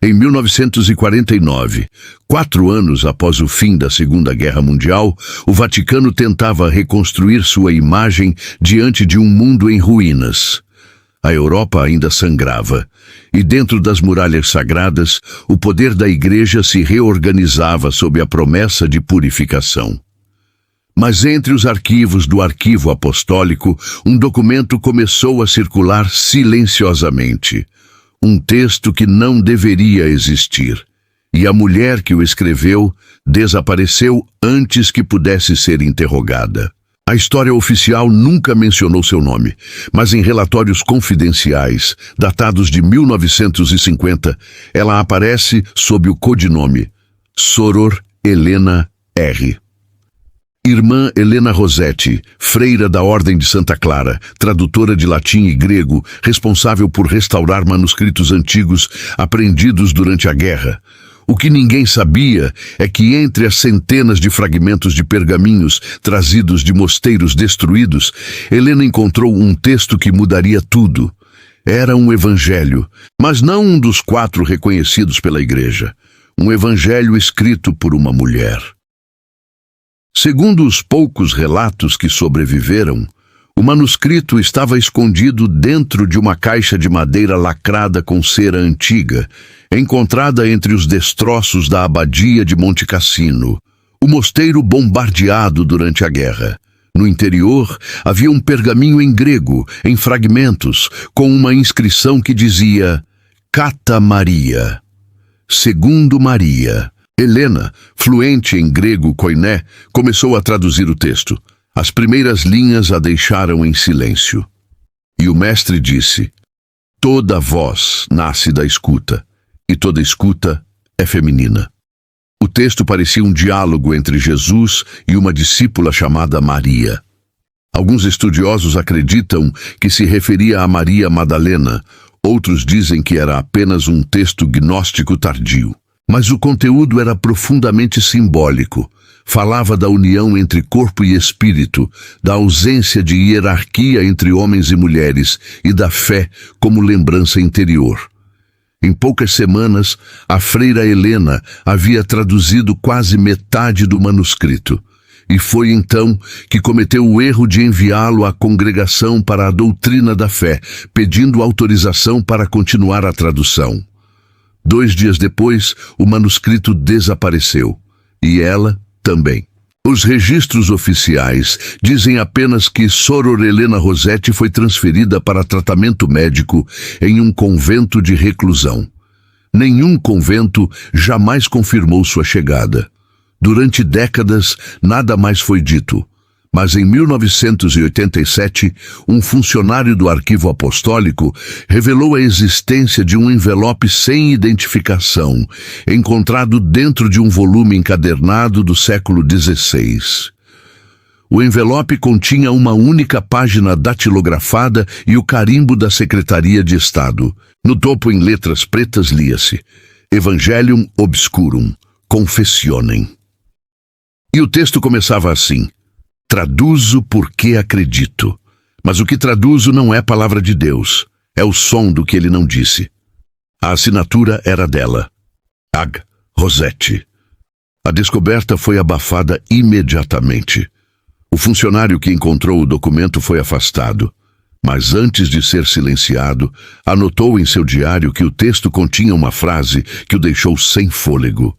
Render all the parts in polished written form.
Em 1949, 4 anos após o fim da Segunda Guerra Mundial, o Vaticano tentava reconstruir sua imagem diante de um mundo em ruínas. A Europa ainda sangrava, e dentro das muralhas sagradas, o poder da Igreja se reorganizava sob a promessa de purificação. Mas entre os arquivos do Arquivo Apostólico, um documento começou a circular silenciosamente. Um texto que não deveria existir. E a mulher que o escreveu desapareceu antes que pudesse ser interrogada. A história oficial nunca mencionou seu nome, mas em relatórios confidenciais, datados de 1950, ela aparece sob o codinome Soror Helena R. Irmã Helena Rossetti, freira da Ordem de Santa Clara, tradutora de latim e grego, responsável por restaurar manuscritos antigos apreendidos durante a guerra. O que ninguém sabia é que entre as centenas de fragmentos de pergaminhos trazidos de mosteiros destruídos, Helena encontrou um texto que mudaria tudo. Era um evangelho, mas não um dos 4 reconhecidos pela Igreja. Um evangelho escrito por uma mulher. Segundo os poucos relatos que sobreviveram, o manuscrito estava escondido dentro de uma caixa de madeira lacrada com cera antiga, encontrada entre os destroços da abadia de Monte Cassino, o mosteiro bombardeado durante a guerra. No interior, havia um pergaminho em grego, em fragmentos, com uma inscrição que dizia Cata Maria, segundo Maria. Helena, fluente em grego koiné, começou a traduzir o texto. As primeiras linhas a deixaram em silêncio. E o mestre disse: toda voz nasce da escuta, e toda escuta é feminina. O texto parecia um diálogo entre Jesus e uma discípula chamada Maria. Alguns estudiosos acreditam que se referia a Maria Madalena, outros dizem que era apenas um texto gnóstico tardio. Mas o conteúdo era profundamente simbólico. Falava da união entre corpo e espírito, da ausência de hierarquia entre homens e mulheres e da fé como lembrança interior. Em poucas semanas, a freira Helena havia traduzido quase metade do manuscrito. E foi então que cometeu o erro de enviá-lo à Congregação para a Doutrina da Fé, pedindo autorização para continuar a tradução. 2 dias depois, o manuscrito desapareceu. E ela também. Os registros oficiais dizem apenas que Soror Helena Rossetti foi transferida para tratamento médico em um convento de reclusão. Nenhum convento jamais confirmou sua chegada. Durante décadas, nada mais foi dito. Mas em 1987, um funcionário do Arquivo Apostólico revelou a existência de um envelope sem identificação, encontrado dentro de um volume encadernado do século XVI. O envelope continha uma única página datilografada e o carimbo da Secretaria de Estado. No topo, em letras pretas, lia-se: Evangelium Obscurum, Confessionem. E o texto começava assim: traduzo porque acredito. Mas o que traduzo não é a palavra de Deus, é o som do que ele não disse. A assinatura era dela, Ag Rossetti. A descoberta foi abafada imediatamente. O funcionário que encontrou o documento foi afastado, mas antes de ser silenciado, anotou em seu diário que o texto continha uma frase que o deixou sem fôlego.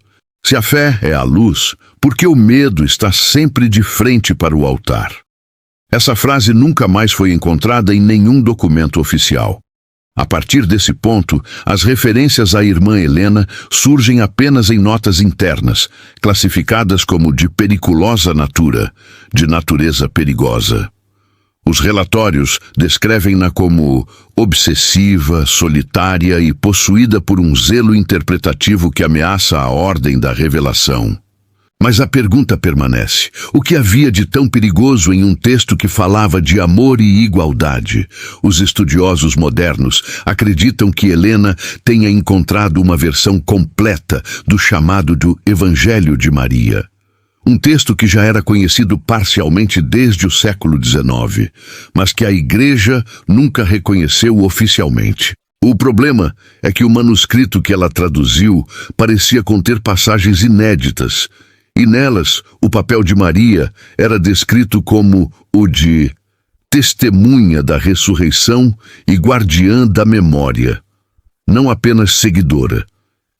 Se a fé é a luz, por que o medo está sempre de frente para o altar? Essa frase nunca mais foi encontrada em nenhum documento oficial. A partir desse ponto, as referências à irmã Helena surgem apenas em notas internas, classificadas como de periculosa natura, de natureza perigosa. Os relatórios descrevem-na como obsessiva, solitária e possuída por um zelo interpretativo que ameaça a ordem da revelação. Mas a pergunta permanece: o que havia de tão perigoso em um texto que falava de amor e igualdade? Os estudiosos modernos acreditam que Helena tenha encontrado uma versão completa do chamado do Evangelho de Maria. Um texto que já era conhecido parcialmente desde o século XIX, mas que a Igreja nunca reconheceu oficialmente. O problema é que o manuscrito que ela traduziu parecia conter passagens inéditas, e nelas o papel de Maria era descrito como o de testemunha da ressurreição e guardiã da memória, não apenas seguidora.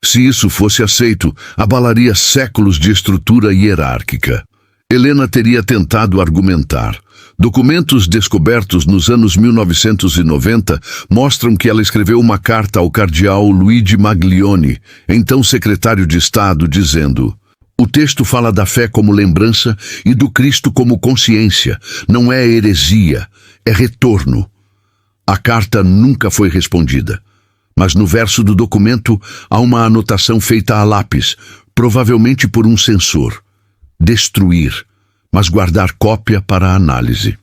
Se isso fosse aceito, abalaria séculos de estrutura hierárquica. Helena teria tentado argumentar. Documentos descobertos nos anos 1990 mostram que ela escreveu uma carta ao cardeal Luigi Maglione, então secretário de Estado, dizendo: "O texto fala da fé como lembrança e do Cristo como consciência. Não é heresia, é retorno." A carta nunca foi respondida, mas no verso do documento há uma anotação feita a lápis, provavelmente por um censor: destruir, mas guardar cópia para análise.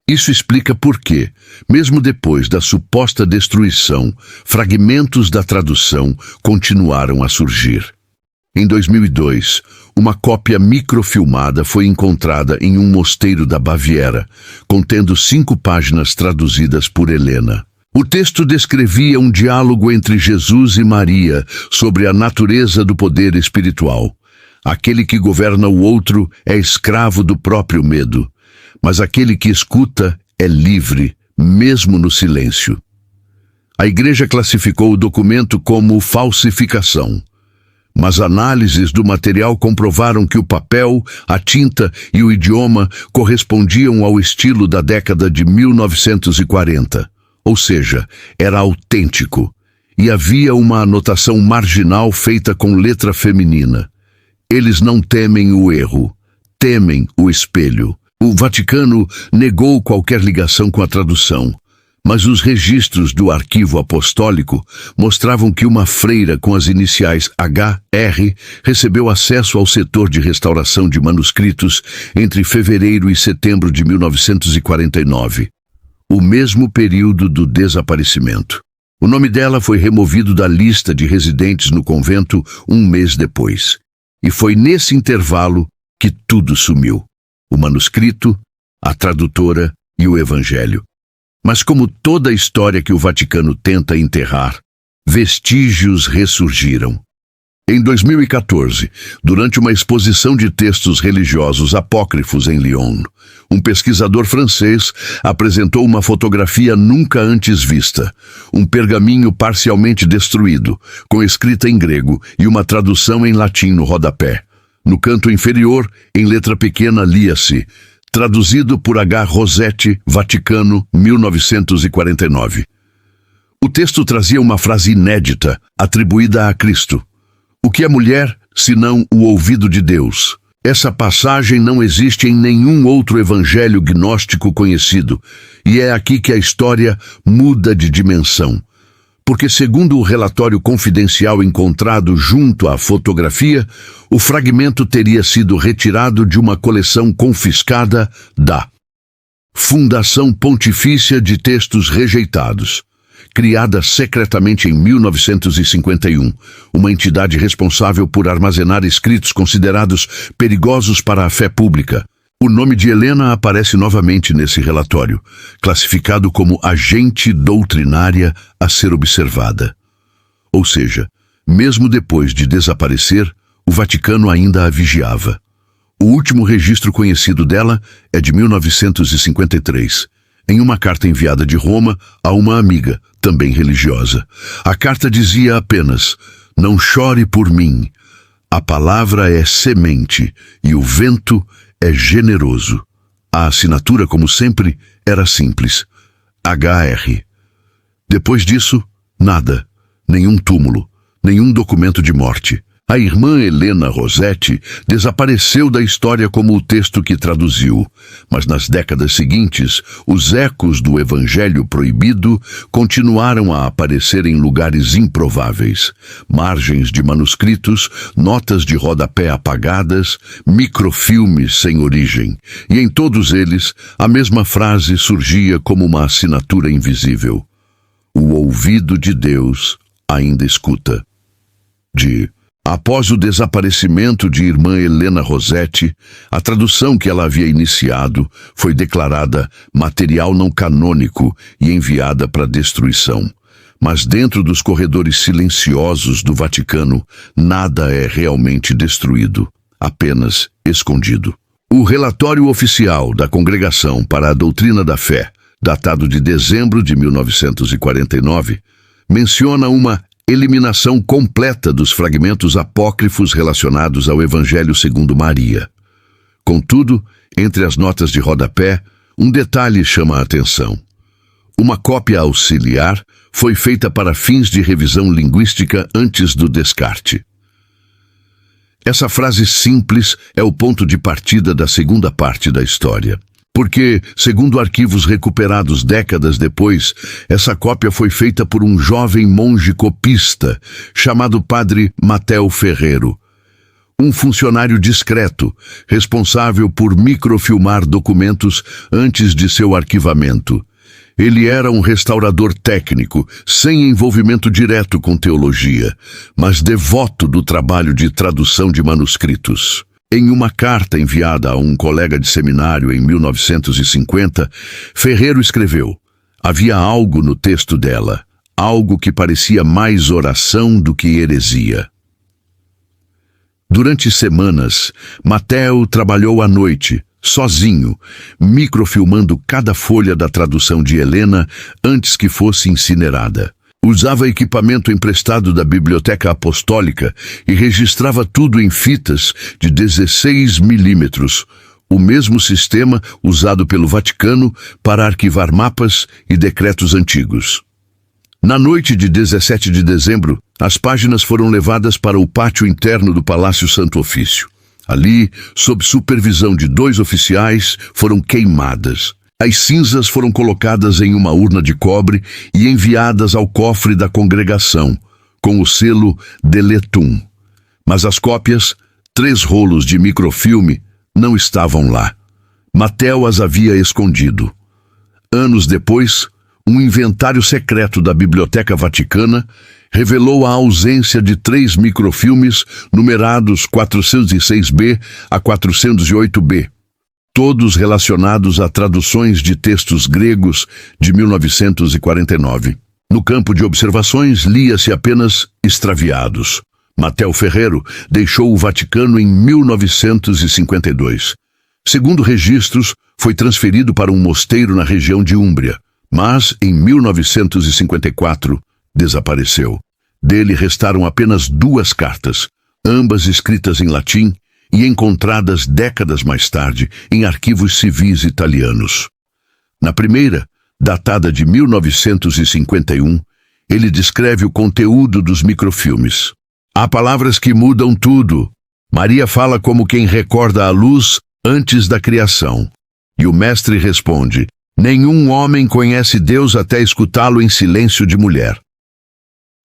Isso explica por que, mesmo depois da suposta destruição, fragmentos da tradução continuaram a surgir. Em 2002, uma cópia microfilmada foi encontrada em um mosteiro da Baviera, contendo 5 páginas traduzidas por Helena. O texto descrevia um diálogo entre Jesus e Maria sobre a natureza do poder espiritual. Aquele que governa o outro é escravo do próprio medo, mas aquele que escuta é livre, mesmo no silêncio. A Igreja classificou o documento como falsificação, mas análises do material comprovaram que o papel, a tinta e o idioma correspondiam ao estilo da década de 1940, ou seja, era autêntico, e havia uma anotação marginal feita com letra feminina. Eles não temem o erro, temem o espelho. O Vaticano negou qualquer ligação com a tradução, mas os registros do arquivo apostólico mostravam que uma freira com as iniciais HR recebeu acesso ao setor de restauração de manuscritos entre fevereiro e setembro de 1949, o mesmo período do desaparecimento. O nome dela foi removido da lista de residentes no convento um mês depois. E foi nesse intervalo que tudo sumiu: o manuscrito, a tradutora e o evangelho. Mas como toda a história que o Vaticano tenta enterrar, vestígios ressurgiram. Em 2014, durante uma exposição de textos religiosos apócrifos em Lyon, um pesquisador francês apresentou uma fotografia nunca antes vista, um pergaminho parcialmente destruído, com escrita em grego e uma tradução em latim no rodapé. No canto inferior, em letra pequena, lia-se: traduzido por H. Rossetti, Vaticano, 1949. O texto trazia uma frase inédita, atribuída a Cristo: "O que é mulher, senão o ouvido de Deus?" Essa passagem não existe em nenhum outro evangelho gnóstico conhecido, e é aqui que a história muda de dimensão. Porque, segundo o relatório confidencial encontrado junto à fotografia, o fragmento teria sido retirado de uma coleção confiscada da Fundação Pontifícia de Textos Rejeitados, criada secretamente em 1951, uma entidade responsável por armazenar escritos considerados perigosos para a fé pública. O nome de Helena aparece novamente nesse relatório, classificado como agente doutrinária a ser observada. Ou seja, mesmo depois de desaparecer, o Vaticano ainda a vigiava. O último registro conhecido dela é de 1953, em uma carta enviada de Roma a uma amiga, também religiosa. A carta dizia apenas: "Não chore por mim. A palavra é semente e o vento é generoso." A assinatura, como sempre, era simples: HR. Depois disso, nada. Nenhum túmulo, nenhum documento de morte. A irmã Helena Rossetti desapareceu da história como o texto que traduziu, mas nas décadas seguintes, os ecos do Evangelho proibido continuaram a aparecer em lugares improváveis: margens de manuscritos, notas de rodapé apagadas, microfilmes sem origem, e em todos eles a mesma frase surgia como uma assinatura invisível: "O ouvido de Deus ainda escuta." Após o desaparecimento de irmã Helena Rossetti, a tradução que ela havia iniciado foi declarada material não canônico e enviada para destruição. Mas dentro dos corredores silenciosos do Vaticano, nada é realmente destruído, apenas escondido. O relatório oficial da Congregação para a Doutrina da Fé, datado de dezembro de 1949, menciona uma eliminação completa dos fragmentos apócrifos relacionados ao Evangelho segundo Maria. Contudo, entre as notas de rodapé, um detalhe chama a atenção. Uma cópia auxiliar foi feita para fins de revisão linguística antes do descarte. Essa frase simples é o ponto de partida da segunda parte da história. Porque, segundo arquivos recuperados décadas depois, essa cópia foi feita por um jovem monge copista chamado Padre Mateo Ferrero, um funcionário discreto, responsável por microfilmar documentos antes de seu arquivamento. Ele era um restaurador técnico, sem envolvimento direto com teologia, mas devoto do trabalho de tradução de manuscritos. Em uma carta enviada a um colega de seminário em 1950, Ferrero escreveu: havia algo no texto dela, algo que parecia mais oração do que heresia. Durante semanas, Mateo trabalhou à noite, sozinho, microfilmando cada folha da tradução de Helena antes que fosse incinerada. Usava equipamento emprestado da Biblioteca Apostólica e registrava tudo em fitas de 16 milímetros, o mesmo sistema usado pelo Vaticano para arquivar mapas e decretos antigos. Na noite de 17 de dezembro, as páginas foram levadas para o pátio interno do Palácio Santo Ofício. Ali, sob supervisão de 2 oficiais, foram queimadas. As cinzas foram colocadas em uma urna de cobre e enviadas ao cofre da congregação, com o selo Deletum. Mas as cópias, 3 rolos de microfilme, não estavam lá. Mateo as havia escondido. Anos depois, um inventário secreto da Biblioteca Vaticana revelou a ausência de 3 microfilmes numerados 406b a 408b. Todos relacionados a traduções de textos gregos de 1949. No campo de observações, lia-se apenas extraviados. Mateo Ferrero deixou o Vaticano em 1952. Segundo registros, foi transferido para um mosteiro na região de Úmbria, mas, em 1954, desapareceu. Dele restaram apenas 2 cartas, ambas escritas em latim, e encontradas décadas mais tarde em arquivos civis italianos. Na primeira, datada de 1951, ele descreve o conteúdo dos microfilmes. Há palavras que mudam tudo. Maria fala como quem recorda a luz antes da criação. E o mestre responde: nenhum homem conhece Deus até escutá-lo em silêncio de mulher.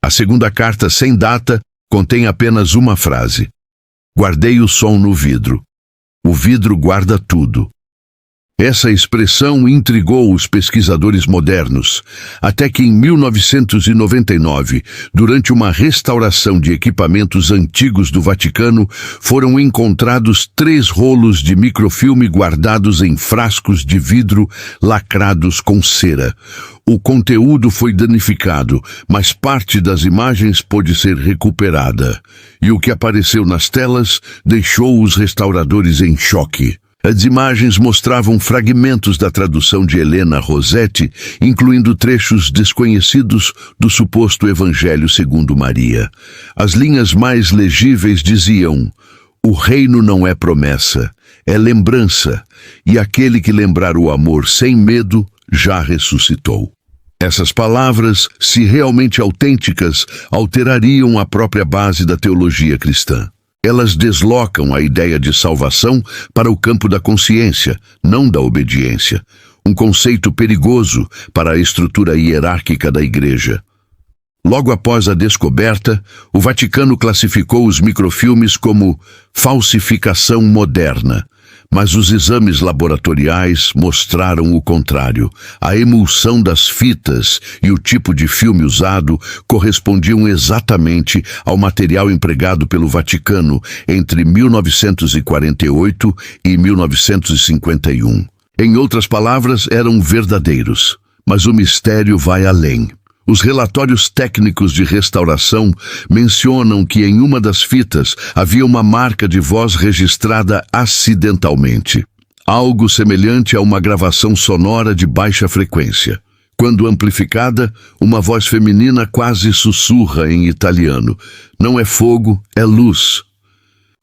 A segunda carta, sem data, contém apenas uma frase: guardei o som no vidro. O vidro guarda tudo. Essa expressão intrigou os pesquisadores modernos, até que em 1999, durante uma restauração de equipamentos antigos do Vaticano, foram encontrados 3 rolos de microfilme guardados em frascos de vidro lacrados com cera. O conteúdo foi danificado, mas parte das imagens pôde ser recuperada. E o que apareceu nas telas deixou os restauradores em choque. As imagens mostravam fragmentos da tradução de Helena Rossetti, incluindo trechos desconhecidos do suposto Evangelho segundo Maria. As linhas mais legíveis diziam: o reino não é promessa, é lembrança, e aquele que lembrar o amor sem medo já ressuscitou. Essas palavras, se realmente autênticas, alterariam a própria base da teologia cristã. Elas deslocam a ideia de salvação para o campo da consciência, não da obediência, um conceito perigoso para a estrutura hierárquica da Igreja. Logo após a descoberta, o Vaticano classificou os microfilmes como falsificação moderna, mas os exames laboratoriais mostraram o contrário. A emulsão das fitas e o tipo de filme usado correspondiam exatamente ao material empregado pelo Vaticano entre 1948 e 1951. Em outras palavras, eram verdadeiros, mas o mistério vai além. Os relatórios técnicos de restauração mencionam que em uma das fitas havia uma marca de voz registrada acidentalmente, algo semelhante a uma gravação sonora de baixa frequência. Quando amplificada, uma voz feminina quase sussurra em italiano: "Não é fogo, é luz."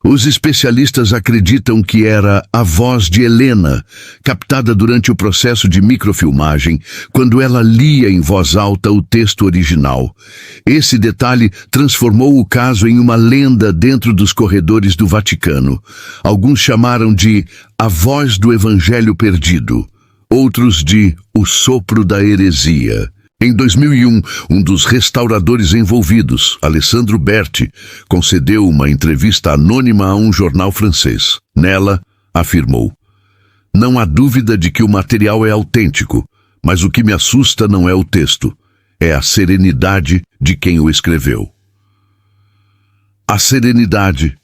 Os especialistas acreditam que era a voz de Helena, captada durante o processo de microfilmagem, quando ela lia em voz alta o texto original. Esse detalhe transformou o caso em uma lenda dentro dos corredores do Vaticano. Alguns chamaram de a voz do Evangelho perdido, outros de o sopro da heresia. Em 2001, um dos restauradores envolvidos, Alessandro Berti, concedeu uma entrevista anônima a um jornal francês. Nela, afirmou: "Não há dúvida de que o material é autêntico, mas o que me assusta não é o texto, é a serenidade de quem o escreveu." A serenidade.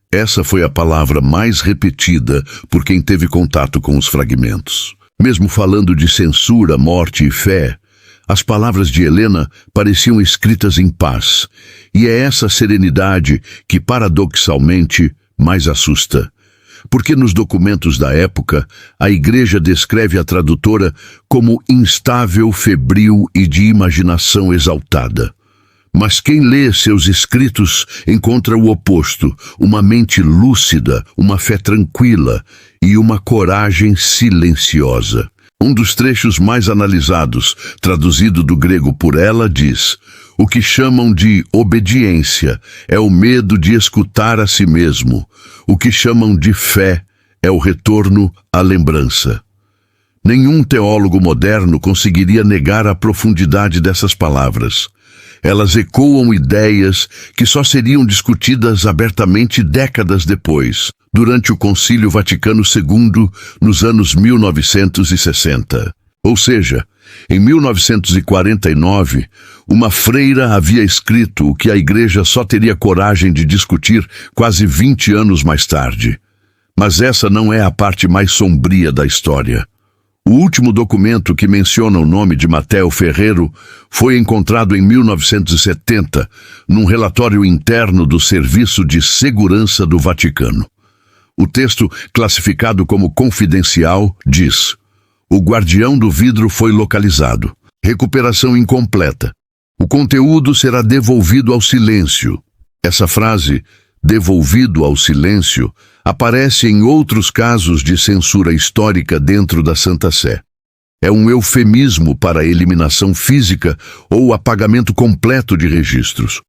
Essa foi a palavra mais repetida por quem teve contato com os fragmentos. Mesmo falando de censura, morte e fé, as palavras de Helena pareciam escritas em paz, e é essa serenidade que, paradoxalmente, mais assusta. Porque nos documentos da época, a Igreja descreve a tradutora como instável, febril e de imaginação exaltada. Mas quem lê seus escritos encontra o oposto: uma mente lúcida, uma fé tranquila e uma coragem silenciosa. Um dos trechos mais analisados, traduzido do grego por ela, diz: "O que chamam de obediência é o medo de escutar a si mesmo. O que chamam de fé é o retorno à lembrança." Nenhum teólogo moderno conseguiria negar a profundidade dessas palavras. Elas ecoam ideias que só seriam discutidas abertamente décadas depois, durante o Concílio Vaticano II, nos anos 1960. Ou seja, em 1949, uma freira havia escrito o que a Igreja só teria coragem de discutir quase 20 anos mais tarde. Mas essa não é a parte mais sombria da história. O último documento que menciona o nome de Matteo Ferrero foi encontrado em 1970, num relatório interno do Serviço de Segurança do Vaticano. O texto, classificado como confidencial, diz: "O guardião do vidro foi localizado. Recuperação incompleta. O conteúdo será devolvido ao silêncio." Essa frase, "devolvido ao silêncio", aparece em outros casos de censura histórica dentro da Santa Sé. É um eufemismo para a eliminação física ou apagamento completo de registros.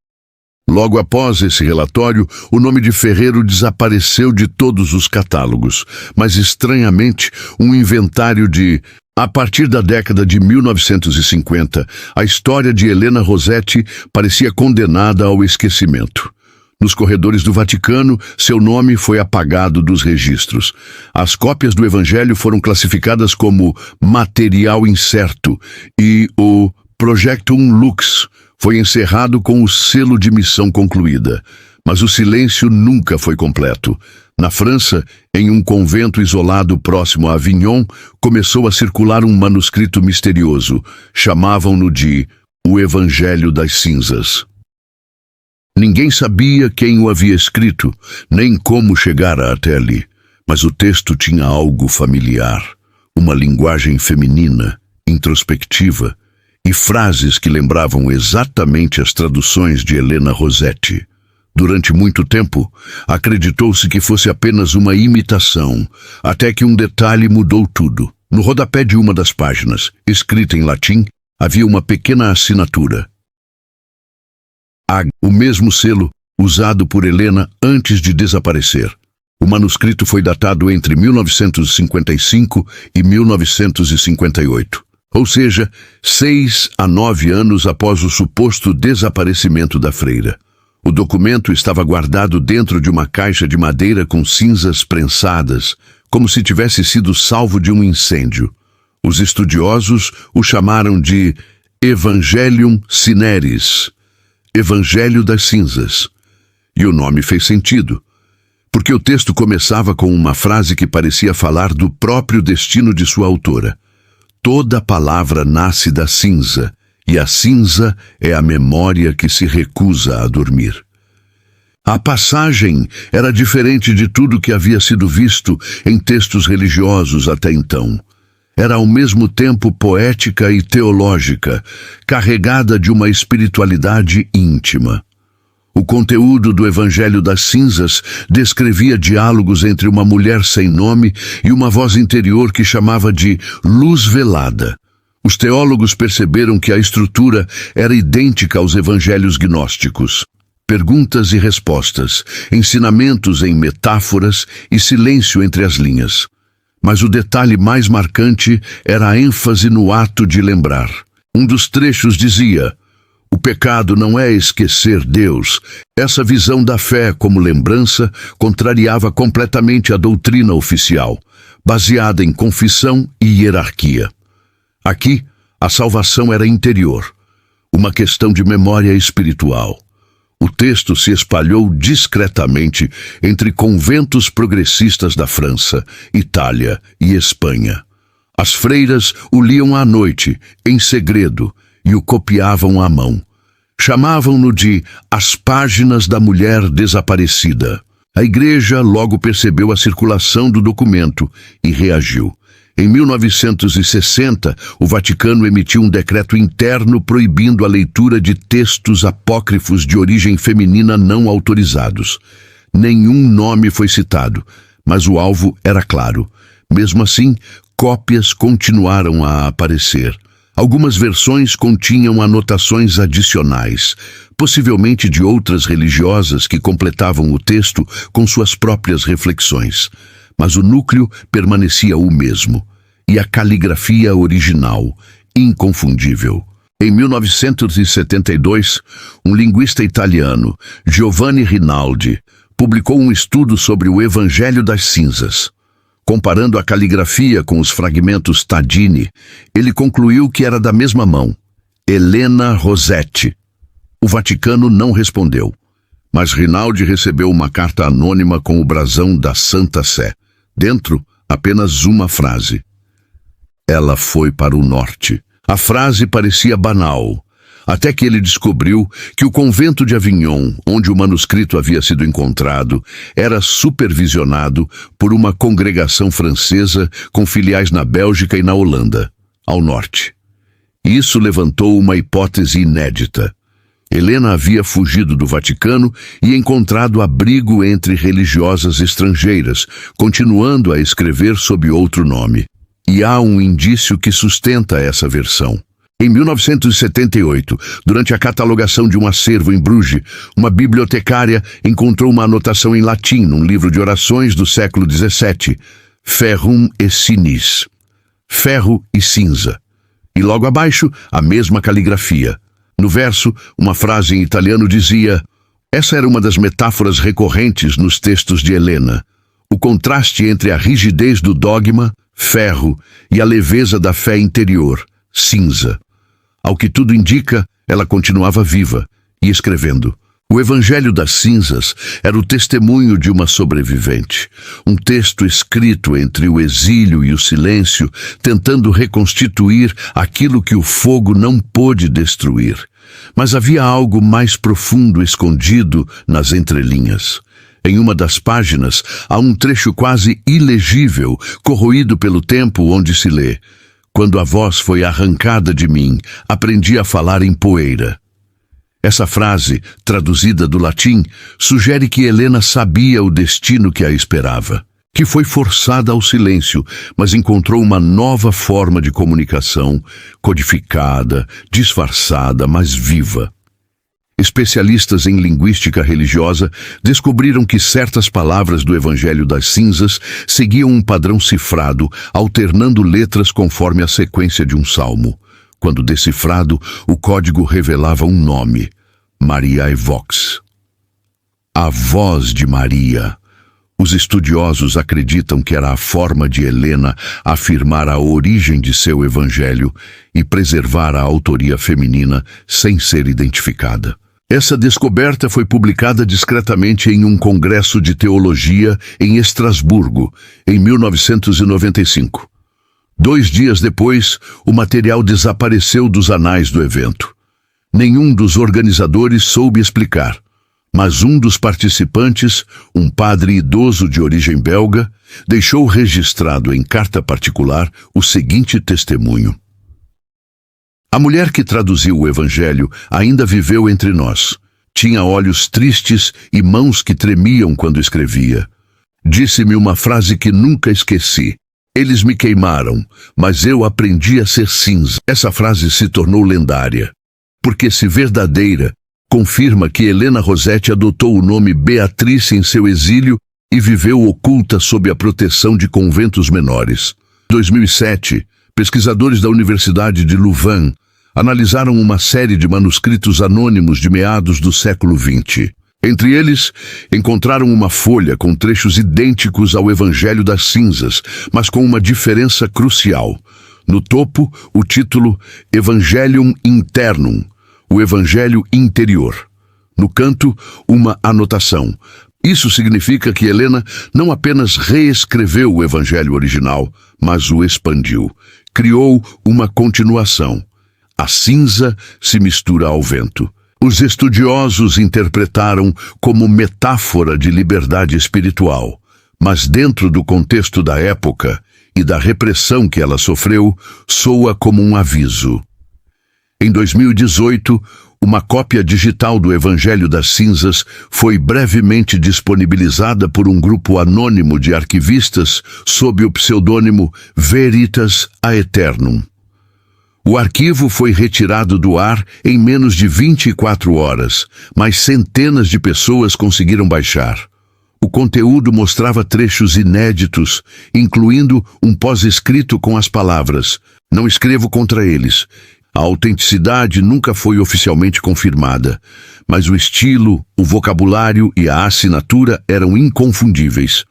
Logo após esse relatório, o nome de Ferrero desapareceu de todos os catálogos, mas estranhamente, um inventário de... A partir da década de 1950, a história de Helena Rossetti parecia condenada ao esquecimento. Nos corredores do Vaticano, seu nome foi apagado dos registros. As cópias do Evangelho foram classificadas como material incerto e o Projectum Lux foi encerrado com o selo de missão concluída. Mas o silêncio nunca foi completo. Na França, em um convento isolado próximo a Avignon, começou a circular um manuscrito misterioso. Chamavam-no de O Evangelho das Cinzas. Ninguém sabia quem o havia escrito, nem como chegara até ali, mas o texto tinha algo familiar, uma linguagem feminina, introspectiva, e frases que lembravam exatamente as traduções de Helena Rossetti. Durante muito tempo, acreditou-se que fosse apenas uma imitação, até que um detalhe mudou tudo. No rodapé de uma das páginas, escrita em latim, havia uma pequena assinatura. O mesmo selo usado por Helena antes de desaparecer. O manuscrito foi datado entre 1955 e 1958, ou seja, 6 a 9 anos após o suposto desaparecimento da freira. O documento estava guardado dentro de uma caixa de madeira com cinzas prensadas, como se tivesse sido salvo de um incêndio. Os estudiosos o chamaram de Evangelium Cineris, Evangelho das Cinzas. E o nome fez sentido, porque o texto começava com uma frase que parecia falar do próprio destino de sua autora. Toda palavra nasce da cinza, e a cinza é a memória que se recusa a dormir. A passagem era diferente de tudo que havia sido visto em textos religiosos até então. Era ao mesmo tempo poética e teológica, carregada de uma espiritualidade íntima. O conteúdo do Evangelho das Cinzas descrevia diálogos entre uma mulher sem nome e uma voz interior que chamava de luz velada. Os teólogos perceberam que a estrutura era idêntica aos evangelhos gnósticos. Perguntas e respostas, ensinamentos em metáforas e silêncio entre as linhas. Mas o detalhe mais marcante era a ênfase no ato de lembrar. Um dos trechos dizia: o pecado não é esquecer Deus. Essa visão da fé como lembrança contrariava completamente a doutrina oficial, baseada em confissão e hierarquia. Aqui, a salvação era interior, uma questão de memória espiritual. O texto se espalhou discretamente entre conventos progressistas da França, Itália e Espanha. As freiras o liam à noite, em segredo, e o copiavam à mão. Chamavam-no de As Páginas da Mulher Desaparecida. A igreja logo percebeu a circulação do documento e reagiu. Em 1960, o Vaticano emitiu um decreto interno proibindo a leitura de textos apócrifos de origem feminina não autorizados. Nenhum nome foi citado, mas o alvo era claro. Mesmo assim, cópias continuaram a aparecer. Algumas versões continham anotações adicionais, possivelmente de outras religiosas que completavam o texto com suas próprias reflexões. Mas o núcleo permanecia o mesmo, e a caligrafia original, inconfundível. Em 1972, um linguista italiano, Giovanni Rinaldi, publicou um estudo sobre o Evangelho das Cinzas. Comparando a caligrafia com os fragmentos Tadini, ele concluiu que era da mesma mão, Helena Rossetti. O Vaticano não respondeu, mas Rinaldi recebeu uma carta anônima com o brasão da Santa Sé. Dentro, apenas uma frase: ela foi para o norte. A frase parecia banal, até que ele descobriu que o convento de Avignon, onde o manuscrito havia sido encontrado, era supervisionado por uma congregação francesa com filiais na Bélgica e na Holanda, ao norte. Isso levantou uma hipótese inédita. Helena havia fugido do Vaticano e encontrado abrigo entre religiosas estrangeiras, continuando a escrever sob outro nome. E há um indício que sustenta essa versão. Em 1978, durante a catalogação de um acervo em Bruges, uma bibliotecária encontrou uma anotação em latim num livro de orações do século XVII, Ferrum e Sinis, ferro e cinza. E logo abaixo, a mesma caligrafia. No verso, uma frase em italiano dizia: essa era uma das metáforas recorrentes nos textos de Helena. O contraste entre a rigidez do dogma, ferro, e a leveza da fé interior, cinza. Ao que tudo indica, ela continuava viva e escrevendo. O Evangelho das Cinzas era o testemunho de uma sobrevivente, um texto escrito entre o exílio e o silêncio, tentando reconstituir aquilo que o fogo não pôde destruir. Mas havia algo mais profundo escondido nas entrelinhas. Em uma das páginas, há um trecho quase ilegível, corroído pelo tempo, onde se lê: quando a voz foi arrancada de mim, aprendi a falar em poeira. Essa frase, traduzida do latim, sugere que Helena sabia o destino que a esperava, que foi forçada ao silêncio, mas encontrou uma nova forma de comunicação, codificada, disfarçada, mas viva. Especialistas em linguística religiosa descobriram que certas palavras do Evangelho das Cinzas seguiam um padrão cifrado, alternando letras conforme a sequência de um salmo. Quando decifrado, o código revelava um nome: Mariae Vox. A voz de Maria. Os estudiosos acreditam que era a forma de Helena afirmar a origem de seu evangelho e preservar a autoria feminina sem ser identificada. Essa descoberta foi publicada discretamente em um congresso de teologia em Estrasburgo, em 1995. 2 dias depois, o material desapareceu dos anais do evento. Nenhum dos organizadores soube explicar, mas um dos participantes, um padre idoso de origem belga, deixou registrado em carta particular o seguinte testemunho. A mulher que traduziu o Evangelho ainda viveu entre nós. Tinha olhos tristes e mãos que tremiam quando escrevia. Disse-me uma frase que nunca esqueci. Eles me queimaram, mas eu aprendi a ser cinza. Essa frase se tornou lendária, porque, se verdadeira, confirma que Helena Rossetti adotou o nome Beatrice em seu exílio e viveu oculta sob a proteção de conventos menores. Em 2007, pesquisadores da Universidade de Louvain analisaram uma série de manuscritos anônimos de meados do século XX. Entre eles, encontraram uma folha com trechos idênticos ao Evangelho das Cinzas, mas com uma diferença crucial. No topo, o título Evangelium Internum, o Evangelho Interior. No canto, uma anotação. Isso significa que Helena não apenas reescreveu o Evangelho original, mas o expandiu. Criou uma continuação. A cinza se mistura ao vento. Os estudiosos interpretaram como metáfora de liberdade espiritual, mas dentro do contexto da época e da repressão que ela sofreu, soa como um aviso. Em 2018, uma cópia digital do Evangelho das Cinzas foi brevemente disponibilizada por um grupo anônimo de arquivistas sob o pseudônimo Veritas Aeternum. O arquivo foi retirado do ar em menos de 24 horas, mas centenas de pessoas conseguiram baixar. O conteúdo mostrava trechos inéditos, incluindo um pós-escrito com as palavras: "Não escrevo contra eles." A autenticidade nunca foi oficialmente confirmada, mas o estilo, o vocabulário e a assinatura eram inconfundíveis.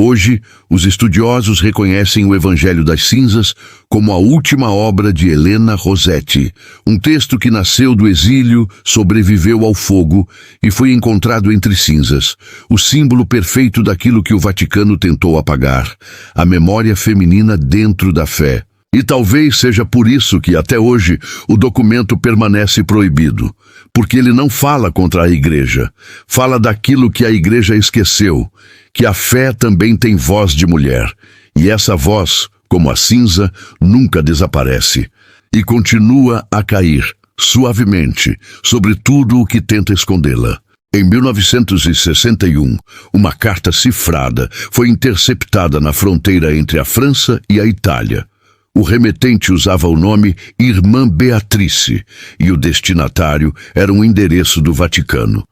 Hoje, os estudiosos reconhecem o Evangelho das Cinzas como a última obra de Helena Rossetti, um texto que nasceu do exílio, sobreviveu ao fogo e foi encontrado entre cinzas, o símbolo perfeito daquilo que o Vaticano tentou apagar, a memória feminina dentro da fé. E talvez seja por isso que, até hoje, o documento permanece proibido, porque ele não fala contra a Igreja, fala daquilo que a Igreja esqueceu, que a fé também tem voz de mulher, e essa voz, como a cinza, nunca desaparece, e continua a cair, suavemente, sobre tudo o que tenta escondê-la. Em 1961, uma carta cifrada foi interceptada na fronteira entre a França e a Itália. O remetente usava o nome Irmã Beatrice e o destinatário era um endereço do Vaticano.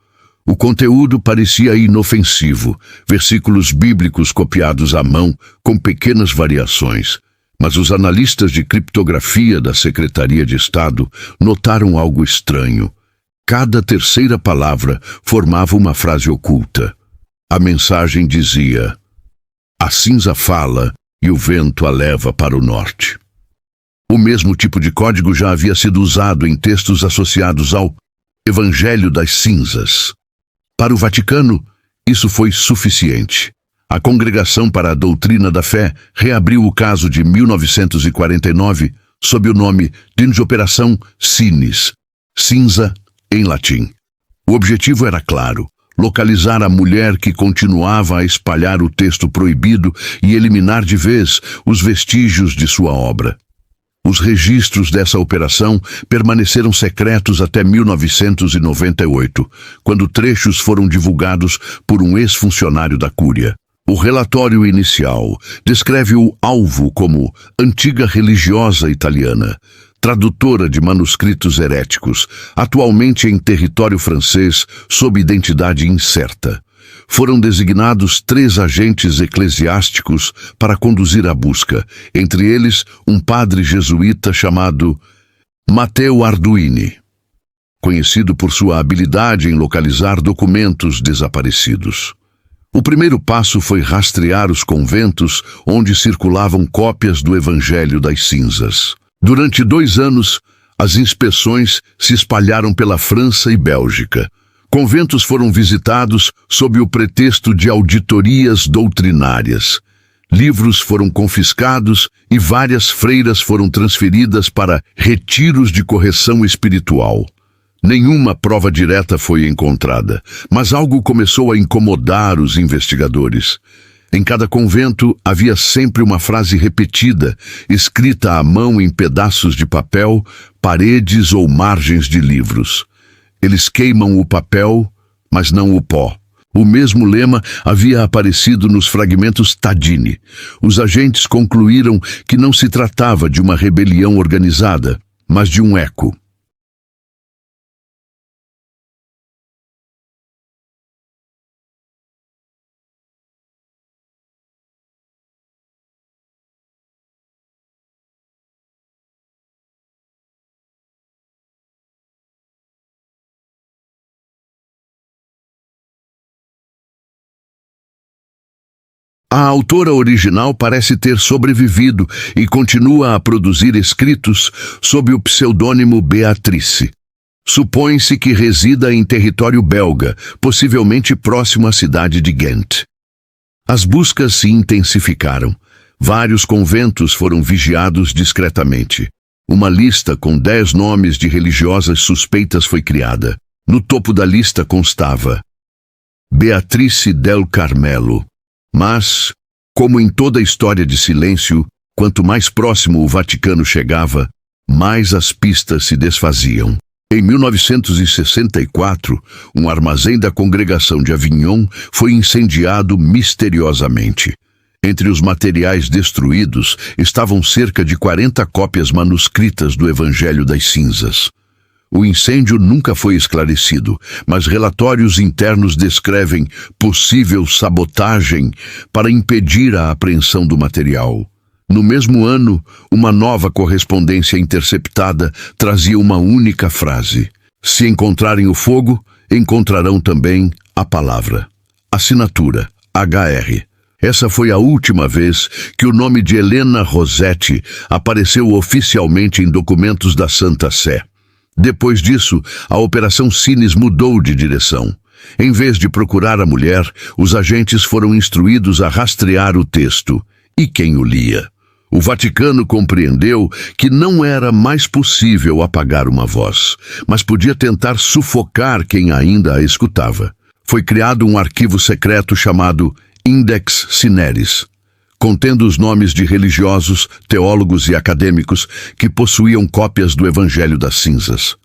O conteúdo parecia inofensivo, versículos bíblicos copiados à mão com pequenas variações. Mas os analistas de criptografia da Secretaria de Estado notaram algo estranho. Cada terceira palavra formava uma frase oculta. A mensagem dizia: "A cinza fala e o vento a leva para o norte." O mesmo tipo de código já havia sido usado em textos associados ao Evangelho das Cinzas. Para o Vaticano, isso foi suficiente. A Congregação para a Doutrina da Fé reabriu o caso de 1949 sob o nome de Operação Sinis, cinza em latim. O objetivo era claro: localizar a mulher que continuava a espalhar o texto proibido e eliminar de vez os vestígios de sua obra. Os registros dessa operação permaneceram secretos até 1998, quando trechos foram divulgados por um ex-funcionário da Cúria. O relatório inicial descreve o alvo como antiga religiosa italiana, tradutora de manuscritos heréticos, atualmente em território francês sob identidade incerta. Foram designados 3 agentes eclesiásticos para conduzir a busca, entre eles um padre jesuíta chamado Matteo Arduini, conhecido por sua habilidade em localizar documentos desaparecidos. O primeiro passo foi rastrear os conventos onde circulavam cópias do Evangelho das Cinzas. Durante 2 anos, as inspeções se espalharam pela França e Bélgica. Conventos foram visitados sob o pretexto de auditorias doutrinárias. Livros foram confiscados e várias freiras foram transferidas para retiros de correção espiritual. Nenhuma prova direta foi encontrada, mas algo começou a incomodar os investigadores. Em cada convento havia sempre uma frase repetida, escrita à mão em pedaços de papel, paredes ou margens de livros. Eles queimam o papel, mas não o pó. O mesmo lema havia aparecido nos fragmentos Tadini. Os agentes concluíram que não se tratava de uma rebelião organizada, mas de um eco. A autora original parece ter sobrevivido e continua a produzir escritos sob o pseudônimo Beatrice. Supõe-se que resida em território belga, possivelmente próximo à cidade de Ghent. As buscas se intensificaram. Vários conventos foram vigiados discretamente. Uma lista com 10 nomes de religiosas suspeitas foi criada. No topo da lista constava Beatrice del Carmelo. Mas, como em toda história de silêncio, quanto mais próximo o Vaticano chegava, mais as pistas se desfaziam. Em 1964, um armazém da congregação de Avignon foi incendiado misteriosamente. Entre os materiais destruídos estavam cerca de 40 cópias manuscritas do Evangelho das Cinzas. O incêndio nunca foi esclarecido, mas relatórios internos descrevem possível sabotagem para impedir a apreensão do material. No mesmo ano, uma nova correspondência interceptada trazia uma única frase: se encontrarem o fogo, encontrarão também a palavra. Assinatura: HR. Essa foi a última vez que o nome de Helena Rossetti apareceu oficialmente em documentos da Santa Sé. Depois disso, a Operação Sines mudou de direção. Em vez de procurar a mulher, os agentes foram instruídos a rastrear o texto e quem o lia. O Vaticano compreendeu que não era mais possível apagar uma voz, mas podia tentar sufocar quem ainda a escutava. Foi criado um arquivo secreto chamado Index Cineris, contendo os nomes de religiosos, teólogos e acadêmicos que possuíam cópias do Evangelho das Cinzas.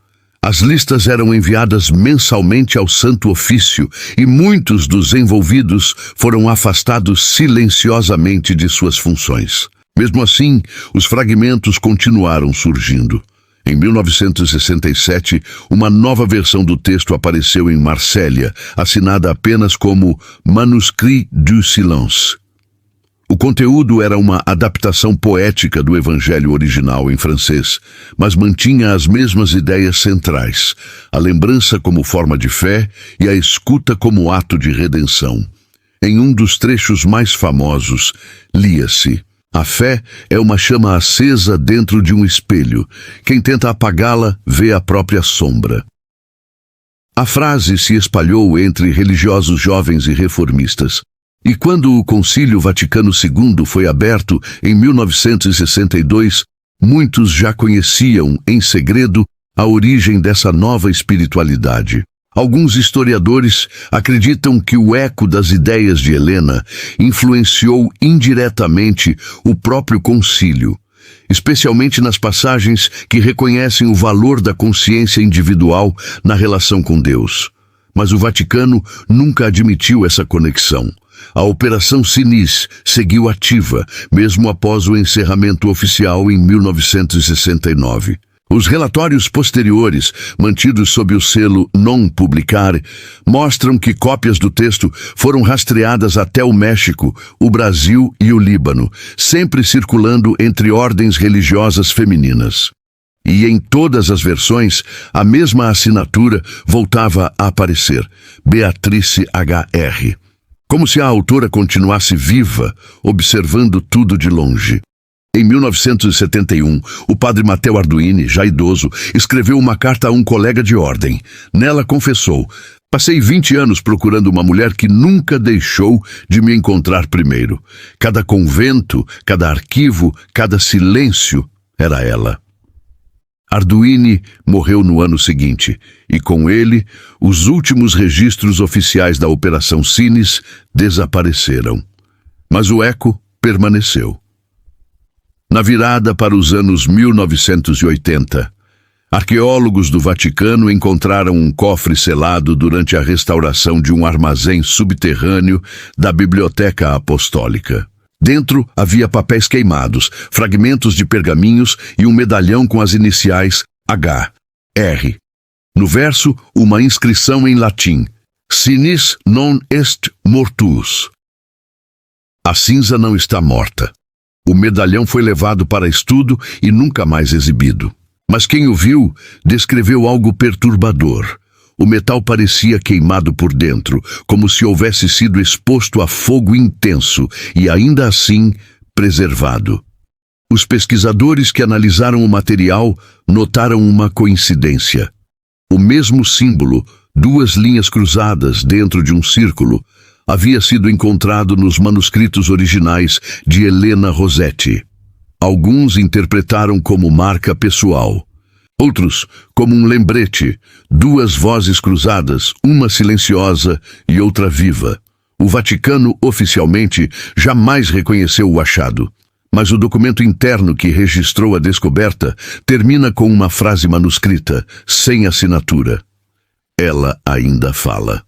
As listas eram enviadas mensalmente ao Santo Ofício e muitos dos envolvidos foram afastados silenciosamente de suas funções. Mesmo assim, os fragmentos continuaram surgindo. Em 1967, uma nova versão do texto apareceu em Marsella, assinada apenas como Manuscrit du Silence. O conteúdo era uma adaptação poética do Evangelho original em francês, mas mantinha as mesmas ideias centrais: a lembrança como forma de fé e a escuta como ato de redenção. Em um dos trechos mais famosos, lia-se: a fé é uma chama acesa dentro de um espelho. Quem tenta apagá-la vê a própria sombra. A frase se espalhou entre religiosos jovens e reformistas. E quando o Concílio Vaticano II foi aberto em 1962, muitos já conheciam, em segredo, a origem dessa nova espiritualidade. Alguns historiadores acreditam que o eco das ideias de Helena influenciou indiretamente o próprio concílio, especialmente nas passagens que reconhecem o valor da consciência individual na relação com Deus. Mas o Vaticano nunca admitiu essa conexão. A Operação Sines seguiu ativa, mesmo após o encerramento oficial em 1969. Os relatórios posteriores, mantidos sob o selo non publicare, mostram que cópias do texto foram rastreadas até o México, o Brasil e o Líbano, sempre circulando entre ordens religiosas femininas. E em todas as versões, a mesma assinatura voltava a aparecer: Beatrice HR. Como se a autora continuasse viva, observando tudo de longe. Em 1971, o padre Matteo Arduini, já idoso, escreveu uma carta a um colega de ordem. Nela confessou: Passei 20 anos procurando uma mulher que nunca deixou de me encontrar primeiro. Cada convento, cada arquivo, cada silêncio era ela. Arduini morreu no ano seguinte, e com ele, os últimos registros oficiais da Operação Sines desapareceram. Mas o eco permaneceu. Na virada para os anos 1980, arqueólogos do Vaticano encontraram um cofre selado durante a restauração de um armazém subterrâneo da Biblioteca Apostólica. Dentro havia papéis queimados, fragmentos de pergaminhos e um medalhão com as iniciais H.R. No verso, uma inscrição em latim: Sinis non est mortus. A cinza não está morta. O medalhão foi levado para estudo e nunca mais exibido. Mas quem o viu descreveu algo perturbador. O metal parecia queimado por dentro, como se houvesse sido exposto a fogo intenso e, ainda assim, preservado. Os pesquisadores que analisaram o material notaram uma coincidência. O mesmo símbolo, duas linhas cruzadas dentro de um círculo, havia sido encontrado nos manuscritos originais de Helena Rossetti. Alguns interpretaram como marca pessoal. Outros, como um lembrete, duas vozes cruzadas, uma silenciosa e outra viva. O Vaticano, oficialmente, jamais reconheceu o achado. Mas o documento interno que registrou a descoberta termina com uma frase manuscrita, sem assinatura. Ela ainda fala.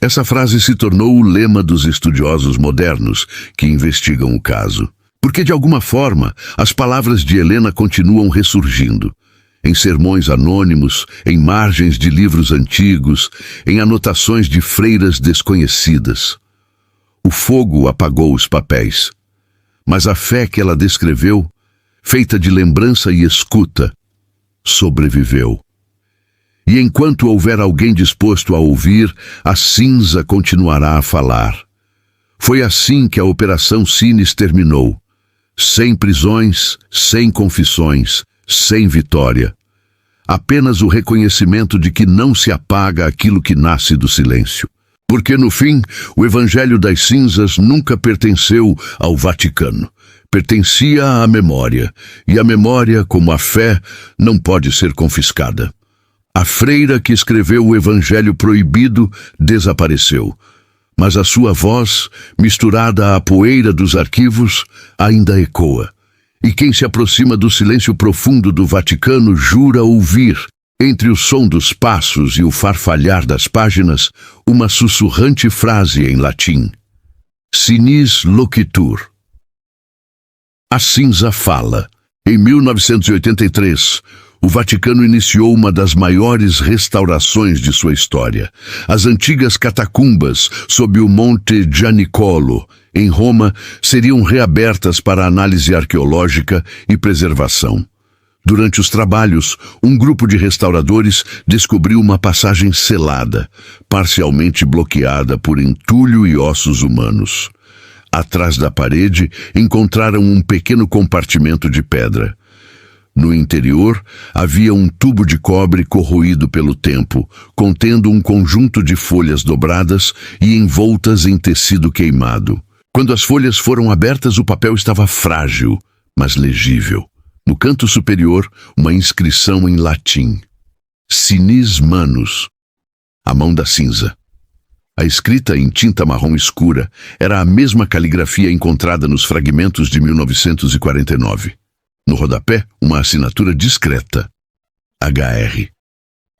Essa frase se tornou o lema dos estudiosos modernos que investigam o caso. Porque, de alguma forma, as palavras de Helena continuam ressurgindo. Em sermões anônimos, em margens de livros antigos, em anotações de freiras desconhecidas. O fogo apagou os papéis. Mas a fé que ela descreveu, feita de lembrança e escuta, sobreviveu. E enquanto houver alguém disposto a ouvir, a cinza continuará a falar. Foi assim que a Operação Sines terminou. Sem prisões, sem confissões, sem vitória. Apenas o reconhecimento de que não se apaga aquilo que nasce do silêncio. Porque, no fim, o Evangelho das Cinzas nunca pertenceu ao Vaticano. Pertencia à memória, e a memória, como a fé, não pode ser confiscada. A freira que escreveu o Evangelho proibido desapareceu. Mas a sua voz, misturada à poeira dos arquivos, ainda ecoa. E quem se aproxima do silêncio profundo do Vaticano jura ouvir, entre o som dos passos e o farfalhar das páginas, uma sussurrante frase em latim: Sinis loquitur. A cinza fala. Em 1983, o Vaticano iniciou uma das maiores restaurações de sua história. As antigas catacumbas, sob o Monte Gianicolo, em Roma, seriam reabertas para análise arqueológica e preservação. Durante os trabalhos, um grupo de restauradores descobriu uma passagem selada, parcialmente bloqueada por entulho e ossos humanos. Atrás da parede, encontraram um pequeno compartimento de pedra. No interior, havia um tubo de cobre corroído pelo tempo, contendo um conjunto de folhas dobradas e envoltas em tecido queimado. Quando as folhas foram abertas, o papel estava frágil, mas legível. No canto superior, uma inscrição em latim: Sinis manus, a mão da cinza. A escrita em tinta marrom escura era a mesma caligrafia encontrada nos fragmentos de 1949. No rodapé, uma assinatura discreta: HR.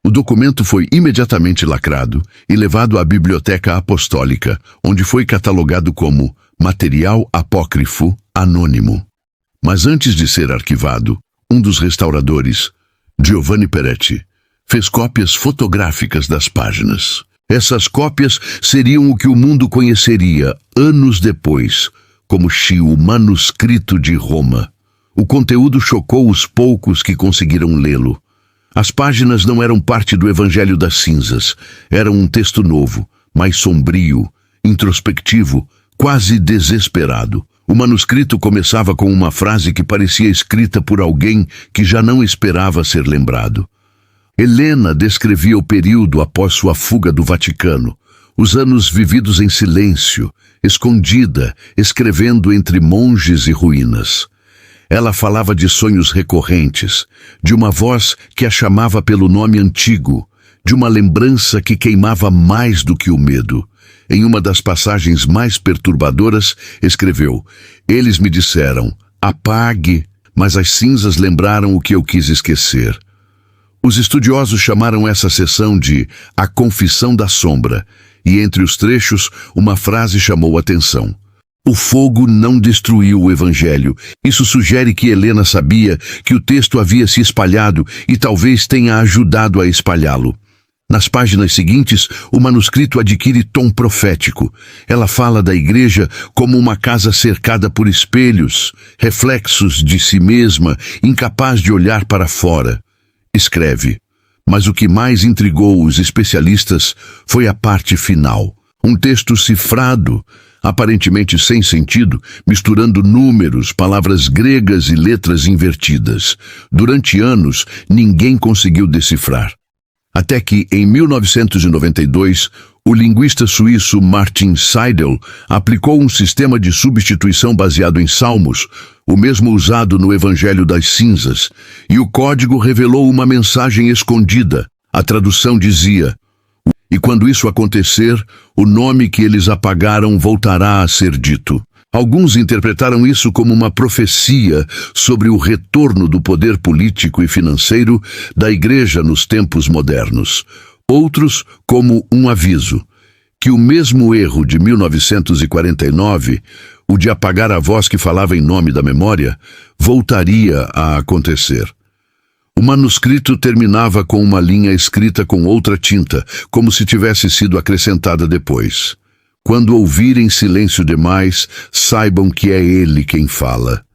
O documento foi imediatamente lacrado e levado à Biblioteca Apostólica, onde foi catalogado como material apócrifo anônimo. Mas antes de ser arquivado, um dos restauradores, Giovanni Peretti, fez cópias fotográficas das páginas. Essas cópias seriam o que o mundo conheceria anos depois, como o manuscrito de Roma. O conteúdo chocou os poucos que conseguiram lê-lo. As páginas não eram parte do Evangelho das Cinzas. Eram um texto novo, mais sombrio, introspectivo, quase desesperado. O manuscrito começava com uma frase que parecia escrita por alguém que já não esperava ser lembrado. Helena descrevia o período após sua fuga do Vaticano, os anos vividos em silêncio, escondida, escrevendo entre monges e ruínas. Ela falava de sonhos recorrentes, de uma voz que a chamava pelo nome antigo, de uma lembrança que queimava mais do que o medo. Em uma das passagens mais perturbadoras, escreveu: "Eles me disseram, apague, mas as cinzas lembraram o que eu quis esquecer." Os estudiosos chamaram essa sessão de A Confissão da Sombra, e entre os trechos, uma frase chamou a atenção: "O fogo não destruiu o Evangelho." Isso sugere que Helena sabia que o texto havia se espalhado e talvez tenha ajudado a espalhá-lo. Nas páginas seguintes, o manuscrito adquire tom profético. Ela fala da igreja como uma casa cercada por espelhos, reflexos de si mesma, incapaz de olhar para fora. Escreve: "Mas o que mais intrigou os especialistas foi a parte final. Um texto cifrado, aparentemente sem sentido, misturando números, palavras gregas e letras invertidas. Durante anos, ninguém conseguiu decifrar. Até que, em 1992, o linguista suíço Martin Seidel aplicou um sistema de substituição baseado em Salmos, o mesmo usado no Evangelho das Cinzas, e o código revelou uma mensagem escondida. A tradução dizia: "E quando isso acontecer, o nome que eles apagaram voltará a ser dito." Alguns interpretaram isso como uma profecia sobre o retorno do poder político e financeiro da Igreja nos tempos modernos. Outros como um aviso que o mesmo erro de 1949, o de apagar a voz que falava em nome da memória, voltaria a acontecer. O manuscrito terminava com uma linha escrita com outra tinta, como se tivesse sido acrescentada depois: "Quando ouvirem silêncio demais, saibam que é ele quem fala."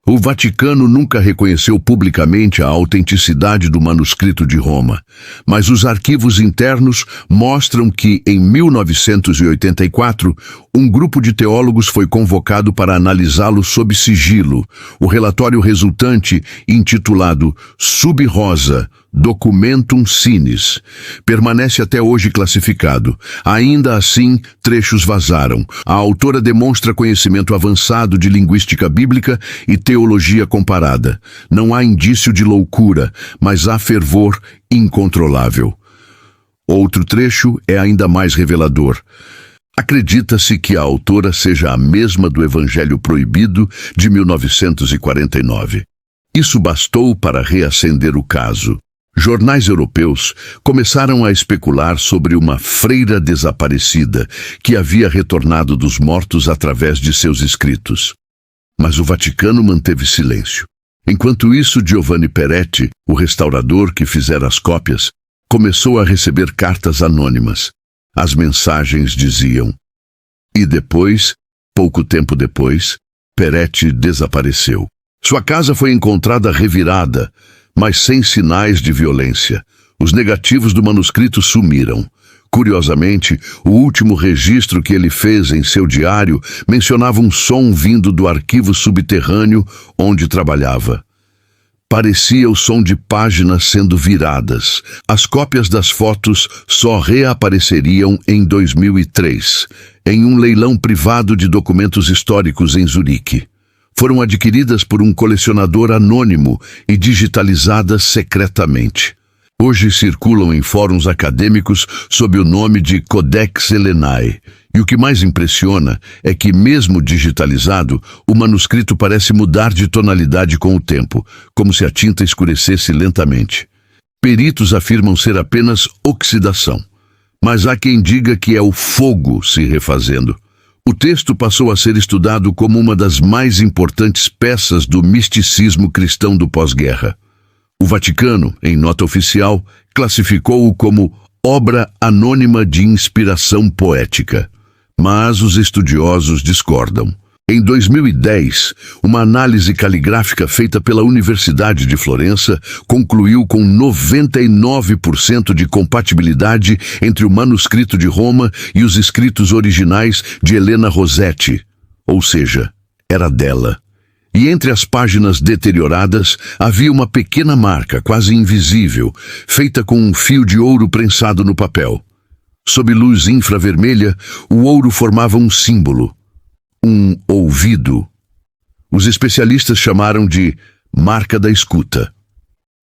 O Vaticano nunca reconheceu publicamente a autenticidade do manuscrito de Roma, mas os arquivos internos mostram que, em 1984, um grupo de teólogos foi convocado para analisá-lo sob sigilo. O relatório resultante, intitulado Sub Rosa, Documentum Sinis, permanece até hoje classificado. Ainda assim, trechos vazaram. A autora demonstra conhecimento avançado de linguística bíblica e teologia comparada. Não há indício de loucura, mas há fervor incontrolável. Outro trecho é ainda mais revelador. Acredita-se que a autora seja a mesma do Evangelho Proibido de 1949. Isso bastou para reacender o caso. Jornais europeus começaram a especular sobre uma freira desaparecida que havia retornado dos mortos através de seus escritos. Mas o Vaticano manteve silêncio. Enquanto isso, Giovanni Peretti, o restaurador que fizera as cópias, começou a receber cartas anônimas. As mensagens diziam: "E depois, pouco tempo depois, Peretti desapareceu. Sua casa foi encontrada revirada, mas sem sinais de violência. Os negativos do manuscrito sumiram. Curiosamente, o último registro que ele fez em seu diário mencionava um som vindo do arquivo subterrâneo onde trabalhava. Parecia o som de páginas sendo viradas. As cópias das fotos só reapareceriam em 2003, em um leilão privado de documentos históricos em Zurique. Foram adquiridas por um colecionador anônimo e digitalizadas secretamente. Hoje circulam em fóruns acadêmicos sob o nome de Codex Helenae. E o que mais impressiona é que, mesmo digitalizado, o manuscrito parece mudar de tonalidade com o tempo, como se a tinta escurecesse lentamente. Peritos afirmam ser apenas oxidação, mas há quem diga que é o fogo se refazendo. O texto passou a ser estudado como uma das mais importantes peças do misticismo cristão do pós-guerra. O Vaticano, em nota oficial, classificou-o como obra anônima de inspiração poética. Mas os estudiosos discordam. Em 2010, uma análise caligráfica feita pela Universidade de Florença concluiu com 99% de compatibilidade entre o manuscrito de Roma e os escritos originais de Helena Rossetti. Ou seja, era dela. E entre as páginas deterioradas havia uma pequena marca, quase invisível, feita com um fio de ouro prensado no papel. Sob luz infravermelha, o ouro formava um símbolo, um ouvido. Os especialistas chamaram de marca da escuta.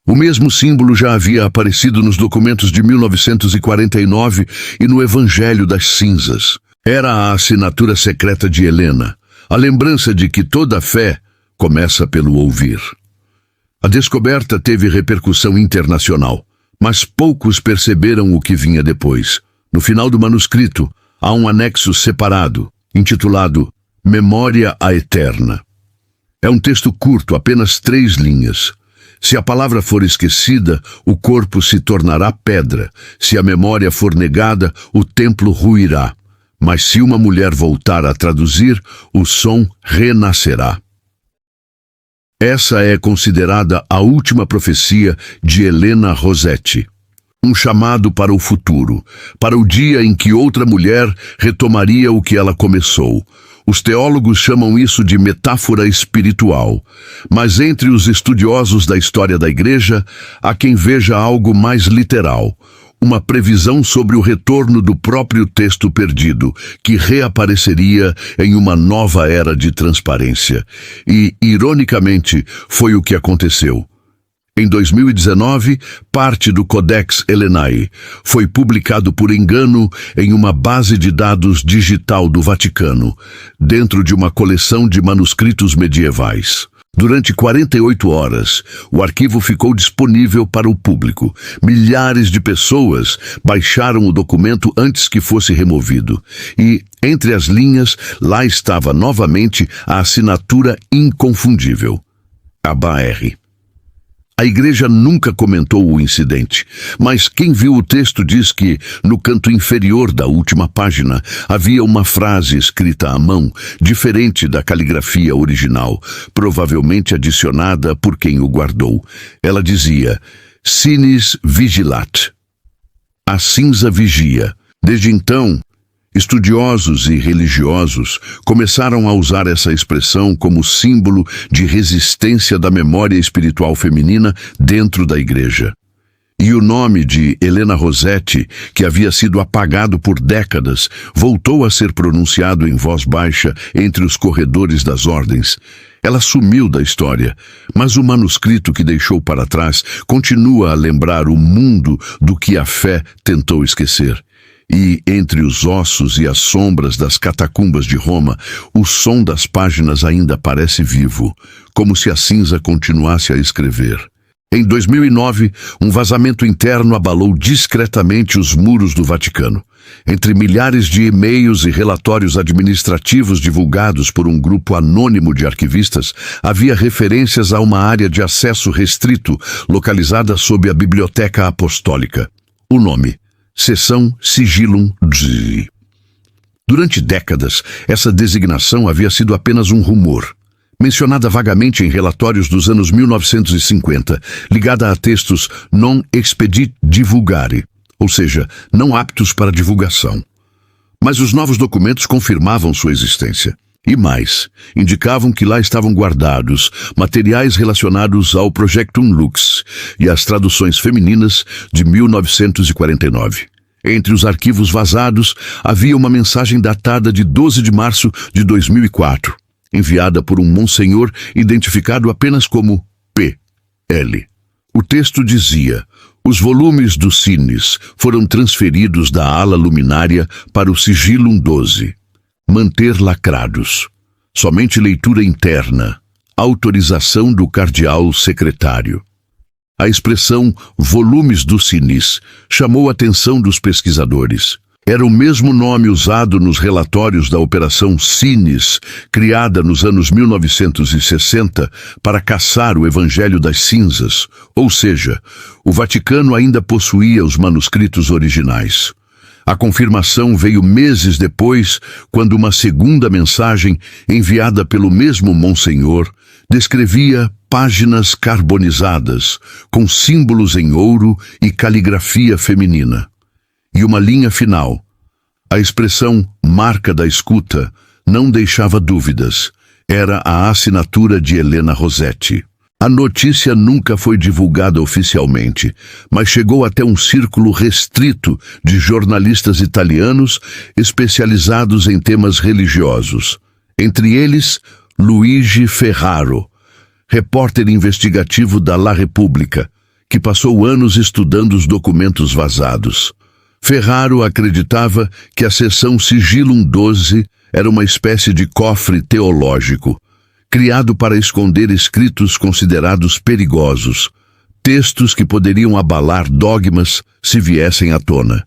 O mesmo símbolo já havia aparecido nos documentos de 1949 e no Evangelho das Cinzas. Era a assinatura secreta de Helena, a lembrança de que toda fé começa pelo ouvir. A descoberta teve repercussão internacional, mas poucos perceberam o que vinha depois. No final do manuscrito, há um anexo separado, intitulado Memória à Eterna. É um texto curto, apenas 3 linhas. Se a palavra for esquecida, o corpo se tornará pedra. Se a memória for negada, o templo ruirá. Mas se uma mulher voltar a traduzir, o som renascerá. Essa é considerada a última profecia de Helena Rossetti. Um chamado para o futuro, para o dia em que outra mulher retomaria o que ela começou. Os teólogos chamam isso de metáfora espiritual, mas entre os estudiosos da história da Igreja, há quem veja algo mais literal, uma previsão sobre o retorno do próprio texto perdido, que reapareceria em uma nova era de transparência. E, ironicamente, foi o que aconteceu. Em 2019, parte do Codex Helenae foi publicado por engano em uma base de dados digital do Vaticano, dentro de uma coleção de manuscritos medievais. Durante 48 horas, o arquivo ficou disponível para o público. Milhares de pessoas baixaram o documento antes que fosse removido. E, entre as linhas, lá estava novamente a assinatura inconfundível. Abba-R. A Igreja nunca comentou o incidente, mas quem viu o texto diz que, no canto inferior da última página, havia uma frase escrita à mão, diferente da caligrafia original, provavelmente adicionada por quem o guardou. Ela dizia, Sinis vigilat. A cinza vigia. Desde então, estudiosos e religiosos começaram a usar essa expressão como símbolo de resistência da memória espiritual feminina dentro da Igreja. E o nome de Helena Rossetti, que havia sido apagado por décadas, voltou a ser pronunciado em voz baixa entre os corredores das ordens. Ela sumiu da história, mas o manuscrito que deixou para trás continua a lembrar o mundo do que a fé tentou esquecer. E, entre os ossos e as sombras das catacumbas de Roma, o som das páginas ainda parece vivo, como se a cinza continuasse a escrever. Em 2009, um vazamento interno abalou discretamente os muros do Vaticano. Entre milhares de e-mails e relatórios administrativos divulgados por um grupo anônimo de arquivistas, havia referências a uma área de acesso restrito localizada sob a Biblioteca Apostólica. O nome: Seção Sigillum Dei. Durante décadas, essa designação havia sido apenas um rumor, mencionada vagamente em relatórios dos anos 1950, ligada a textos non expedit divulgare, ou seja, não aptos para divulgação. Mas os novos documentos confirmavam sua existência. E mais, indicavam que lá estavam guardados materiais relacionados ao Projectum Lux e às traduções femininas de 1949. Entre os arquivos vazados, havia uma mensagem datada de 12 de março de 2004, enviada por um monsenhor identificado apenas como P.L. O texto dizia: os volumes do Sinis foram transferidos da ala luminária para o Sigillum 12. Manter lacrados. Somente leitura interna. Autorização do cardeal secretário. A expressão volumes do Sinis chamou a atenção dos pesquisadores. Era o mesmo nome usado nos relatórios da Operação Sinis, criada nos anos 1960 para caçar o Evangelho das Cinzas, ou seja, o Vaticano ainda possuía os manuscritos originais. A confirmação veio meses depois, quando uma segunda mensagem, enviada pelo mesmo monsenhor, descrevia páginas carbonizadas, com símbolos em ouro e caligrafia feminina. E uma linha final. A expressão marca da escuta não deixava dúvidas. Era a assinatura de Helena Rossetti. A notícia nunca foi divulgada oficialmente, mas chegou até um círculo restrito de jornalistas italianos especializados em temas religiosos. Entre eles, Luigi Ferraro, repórter investigativo da La Repubblica, que passou anos estudando os documentos vazados. Ferraro acreditava que a seção Sigillum XII era uma espécie de cofre teológico, criado para esconder escritos considerados perigosos, textos que poderiam abalar dogmas se viessem à tona.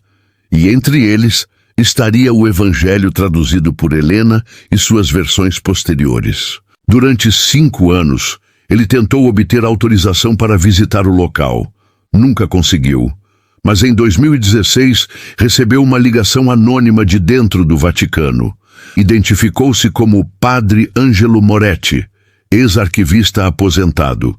E entre eles estaria o Evangelho traduzido por Helena e suas versões posteriores. Durante 5 anos, ele tentou obter autorização para visitar o local. Nunca conseguiu. Mas em 2016 recebeu uma ligação anônima de dentro do Vaticano. Identificou-se como Padre Angelo Moretti, ex-arquivista aposentado.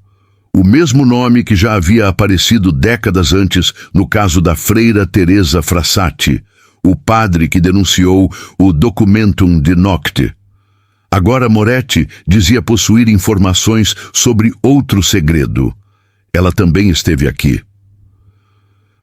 O mesmo nome que já havia aparecido décadas antes no caso da freira Teresa Frassati, o padre que denunciou o Documentum de Nocte. Agora Moretti dizia possuir informações sobre outro segredo. Ela também esteve aqui.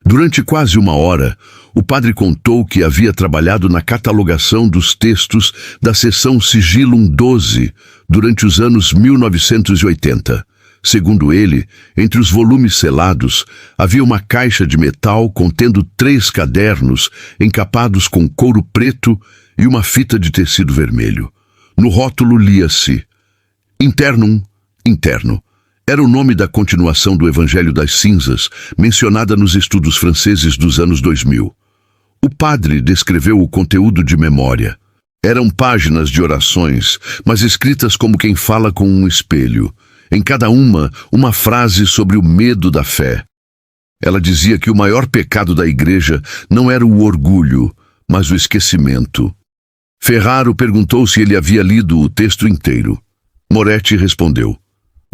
Durante quase 1 hora, o padre contou que havia trabalhado na catalogação dos textos da seção Sigillum XII durante os anos 1980. Segundo ele, entre os volumes selados, havia uma caixa de metal contendo 3 cadernos encapados com couro preto e uma fita de tecido vermelho. No rótulo lia-se Internum, Interno. Era o nome da continuação do Evangelho das Cinzas, mencionada nos estudos franceses dos anos 2000. O padre descreveu o conteúdo de memória. Eram páginas de orações, mas escritas como quem fala com um espelho. Em cada uma frase sobre o medo da fé. Ela dizia que o maior pecado da igreja não era o orgulho, mas o esquecimento. Ferraro perguntou se ele havia lido o texto inteiro. Moretti respondeu.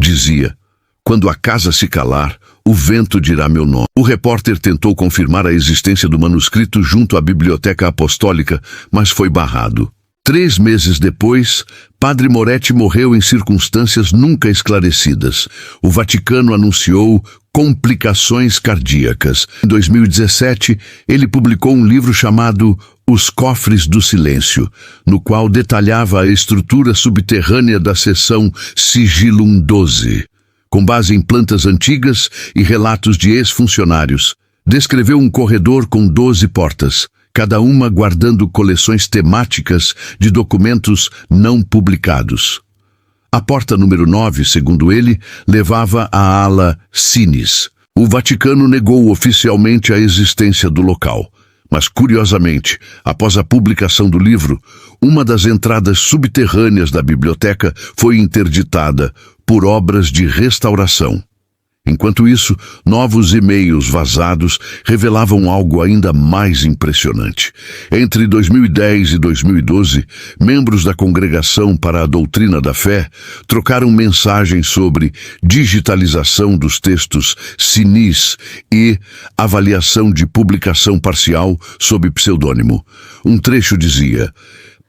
Dizia: quando a casa se calar, o vento dirá meu nome. O repórter tentou confirmar a existência do manuscrito junto à Biblioteca Apostólica, mas foi barrado. 3 meses depois, Padre Moretti morreu em circunstâncias nunca esclarecidas. O Vaticano anunciou complicações cardíacas. Em 2017, ele publicou um livro chamado Os Cofres do Silêncio, no qual detalhava a estrutura subterrânea da seção Sigillum XII. Com base em plantas antigas e relatos de ex-funcionários, descreveu um corredor com 12 portas, cada uma guardando coleções temáticas de documentos não publicados. A porta número 9, segundo ele, levava à ala Sinis. O Vaticano negou oficialmente a existência do local. Mas, curiosamente, após a publicação do livro, uma das entradas subterrâneas da biblioteca foi interditada por obras de restauração. Enquanto isso, novos e-mails vazados revelavam algo ainda mais impressionante. Entre 2010 e 2012, membros da Congregação para a Doutrina da Fé trocaram mensagens sobre digitalização dos textos Sinis e avaliação de publicação parcial sob pseudônimo. Um trecho dizia: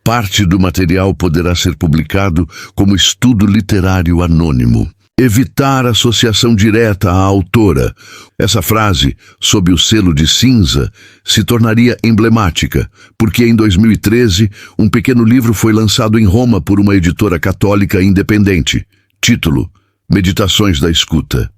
parte do material poderá ser publicado como estudo literário anônimo. Evitar associação direta à autora. Essa frase, sob o selo de cinza, se tornaria emblemática, porque em 2013, um pequeno livro foi lançado em Roma por uma editora católica independente. Título: Meditações da Escuta.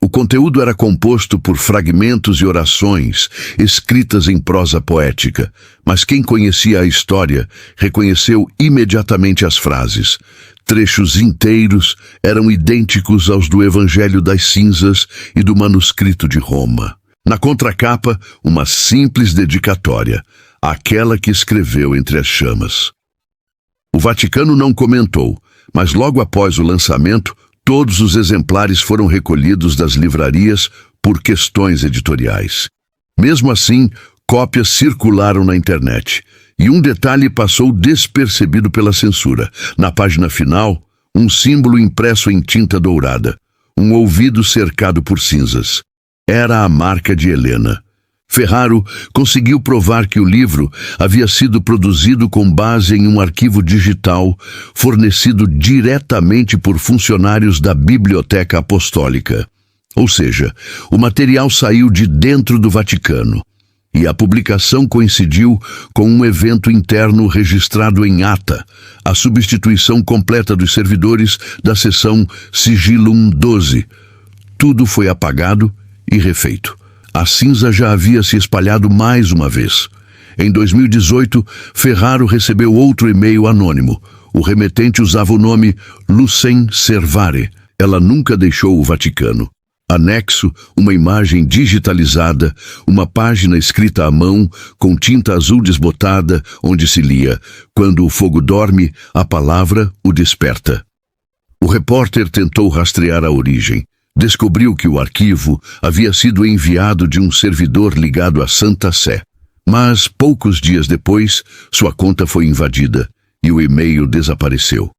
O conteúdo era composto por fragmentos e orações escritas em prosa poética, mas quem conhecia a história reconheceu imediatamente as frases. Trechos inteiros eram idênticos aos do Evangelho das Cinzas e do manuscrito de Roma. Na contracapa, uma simples dedicatória, àquela que escreveu entre as chamas. O Vaticano não comentou, mas logo após o lançamento, todos os exemplares foram recolhidos das livrarias por questões editoriais. Mesmo assim, cópias circularam na internet. E um detalhe passou despercebido pela censura. Na página final, um símbolo impresso em tinta dourada. Um ouvido cercado por cinzas. Era a marca de Helena. Ferraro conseguiu provar que o livro havia sido produzido com base em um arquivo digital fornecido diretamente por funcionários da Biblioteca Apostólica. Ou seja, o material saiu de dentro do Vaticano. E a publicação coincidiu com um evento interno registrado em ata, a substituição completa dos servidores da seção Sigillum XII. Tudo foi apagado e refeito. A cinza já havia se espalhado mais uma vez. Em 2018, Ferraro recebeu outro e-mail anônimo. O remetente usava o nome Lucien Servare. Ela nunca deixou o Vaticano. Anexo, uma imagem digitalizada, uma página escrita à mão, com tinta azul desbotada, onde se lia: "Quando o fogo dorme, a palavra o desperta." O repórter tentou rastrear a origem. Descobriu que o arquivo havia sido enviado de um servidor ligado à Santa Sé. Mas, poucos dias depois, sua conta foi invadida e o e-mail desapareceu.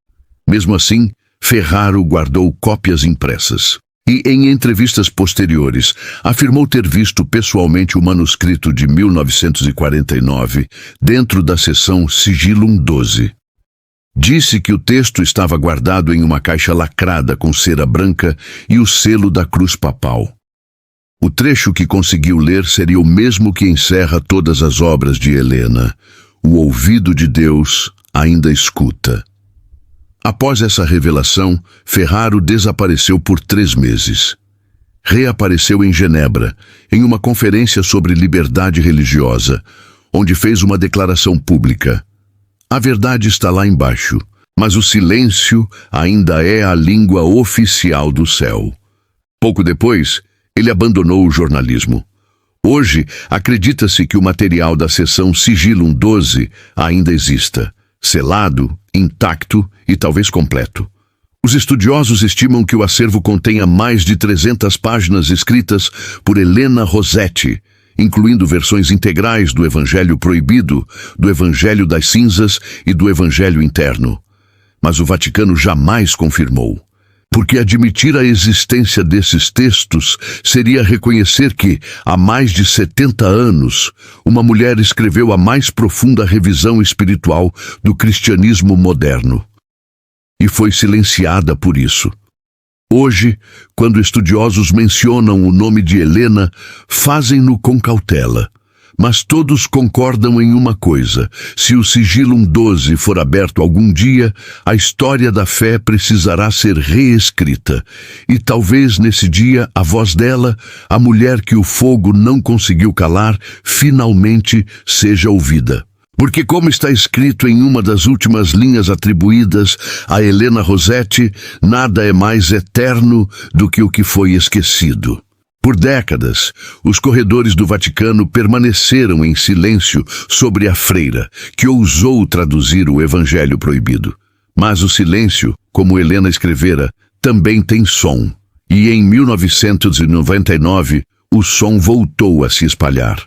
Mesmo assim, Ferraro guardou cópias impressas. E, em entrevistas posteriores, afirmou ter visto pessoalmente o manuscrito de 1949 dentro da seção Sigillum XII. Disse que o texto estava guardado em uma caixa lacrada com cera branca e o selo da cruz papal. O trecho que conseguiu ler seria o mesmo que encerra todas as obras de Helena. O ouvido de Deus ainda escuta. Após essa revelação, Ferraro desapareceu por 3 meses. Reapareceu em Genebra, em uma conferência sobre liberdade religiosa, onde fez uma declaração pública. A verdade está lá embaixo, mas o silêncio ainda é a língua oficial do céu. Pouco depois, ele abandonou o jornalismo. Hoje, acredita-se que o material da seção Sigillum XII ainda exista, selado, intacto e talvez completo. Os estudiosos estimam que o acervo contenha mais de 300 páginas escritas por Helena Rossetti, incluindo versões integrais do Evangelho Proibido, do Evangelho das Cinzas e do Evangelho Interno. Mas o Vaticano jamais confirmou, porque admitir a existência desses textos seria reconhecer que, há mais de 70 anos, uma mulher escreveu a mais profunda revisão espiritual do cristianismo moderno. E foi silenciada por isso. Hoje, quando estudiosos mencionam o nome de Helena, fazem-no com cautela. Mas todos concordam em uma coisa: se o Sigillum XII for aberto algum dia, a história da fé precisará ser reescrita. E talvez nesse dia a voz dela, a mulher que o fogo não conseguiu calar, finalmente seja ouvida. Porque, como está escrito em uma das últimas linhas atribuídas a Helena Rossetti, nada é mais eterno do que o que foi esquecido. Por décadas, os corredores do Vaticano permaneceram em silêncio sobre a freira, que ousou traduzir o Evangelho Proibido. Mas o silêncio, como Helena escrevera, também tem som. E em 1999, o som voltou a se espalhar.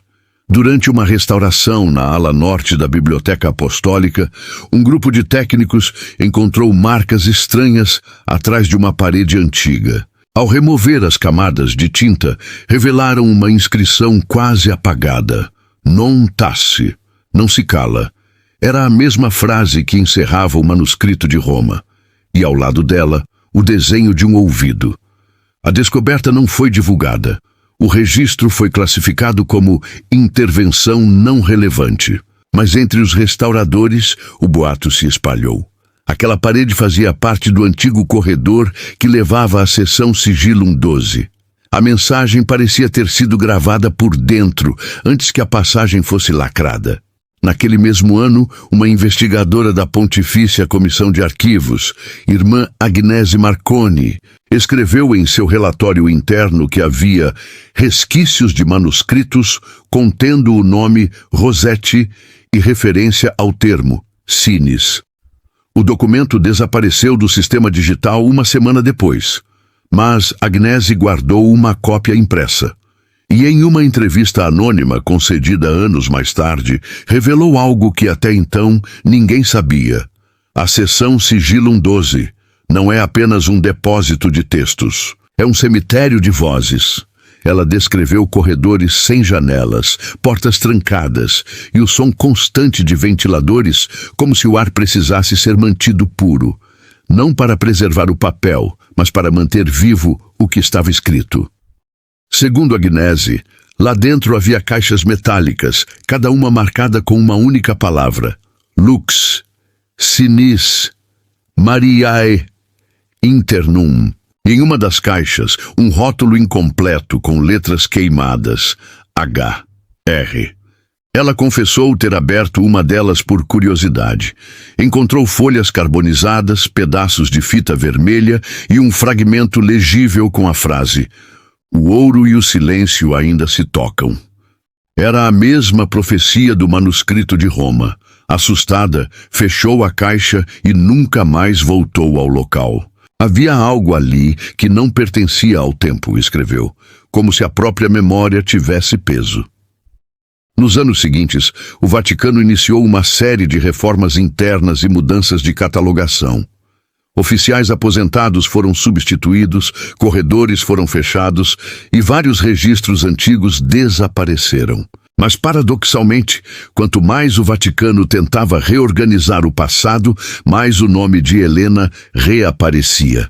Durante uma restauração na ala norte da Biblioteca Apostólica, um grupo de técnicos encontrou marcas estranhas atrás de uma parede antiga. Ao remover as camadas de tinta, revelaram uma inscrição quase apagada: "Non tace", não se cala. Era a mesma frase que encerrava o manuscrito de Roma. E ao lado dela, o desenho de um ouvido. A descoberta não foi divulgada. O registro foi classificado como intervenção não relevante. Mas entre os restauradores, o boato se espalhou. Aquela parede fazia parte do antigo corredor que levava à seção Sigillum XII. A mensagem parecia ter sido gravada por dentro, antes que a passagem fosse lacrada. Naquele mesmo ano, uma investigadora da Pontifícia Comissão de Arquivos, irmã Agnese Marconi, escreveu em seu relatório interno que havia resquícios de manuscritos contendo o nome Rossetti e referência ao termo Cines. O documento desapareceu do sistema digital uma semana depois, mas Agnese guardou uma cópia impressa. E em uma entrevista anônima concedida anos mais tarde, revelou algo que até então ninguém sabia. A seção Sigillum XII não é apenas um depósito de textos. É um cemitério de vozes. Ela descreveu corredores sem janelas, portas trancadas e o som constante de ventiladores, como se o ar precisasse ser mantido puro, não para preservar o papel, mas para manter vivo o que estava escrito. Segundo Agnese, lá dentro havia caixas metálicas, cada uma marcada com uma única palavra: Lux, Sinis, Mariae, Internum. Em uma das caixas, um rótulo incompleto com letras queimadas, H, R. Ela confessou ter aberto uma delas por curiosidade. Encontrou folhas carbonizadas, pedaços de fita vermelha e um fragmento legível com a frase: "O ouro e o silêncio ainda se tocam." Era a mesma profecia do manuscrito de Roma. Assustada, fechou a caixa e nunca mais voltou ao local. Havia algo ali que não pertencia ao tempo, escreveu, como se a própria memória tivesse peso. Nos anos seguintes, o Vaticano iniciou uma série de reformas internas e mudanças de catalogação. Oficiais aposentados foram substituídos, corredores foram fechados e vários registros antigos desapareceram. Mas, paradoxalmente, quanto mais o Vaticano tentava reorganizar o passado, mais o nome de Helena reaparecia.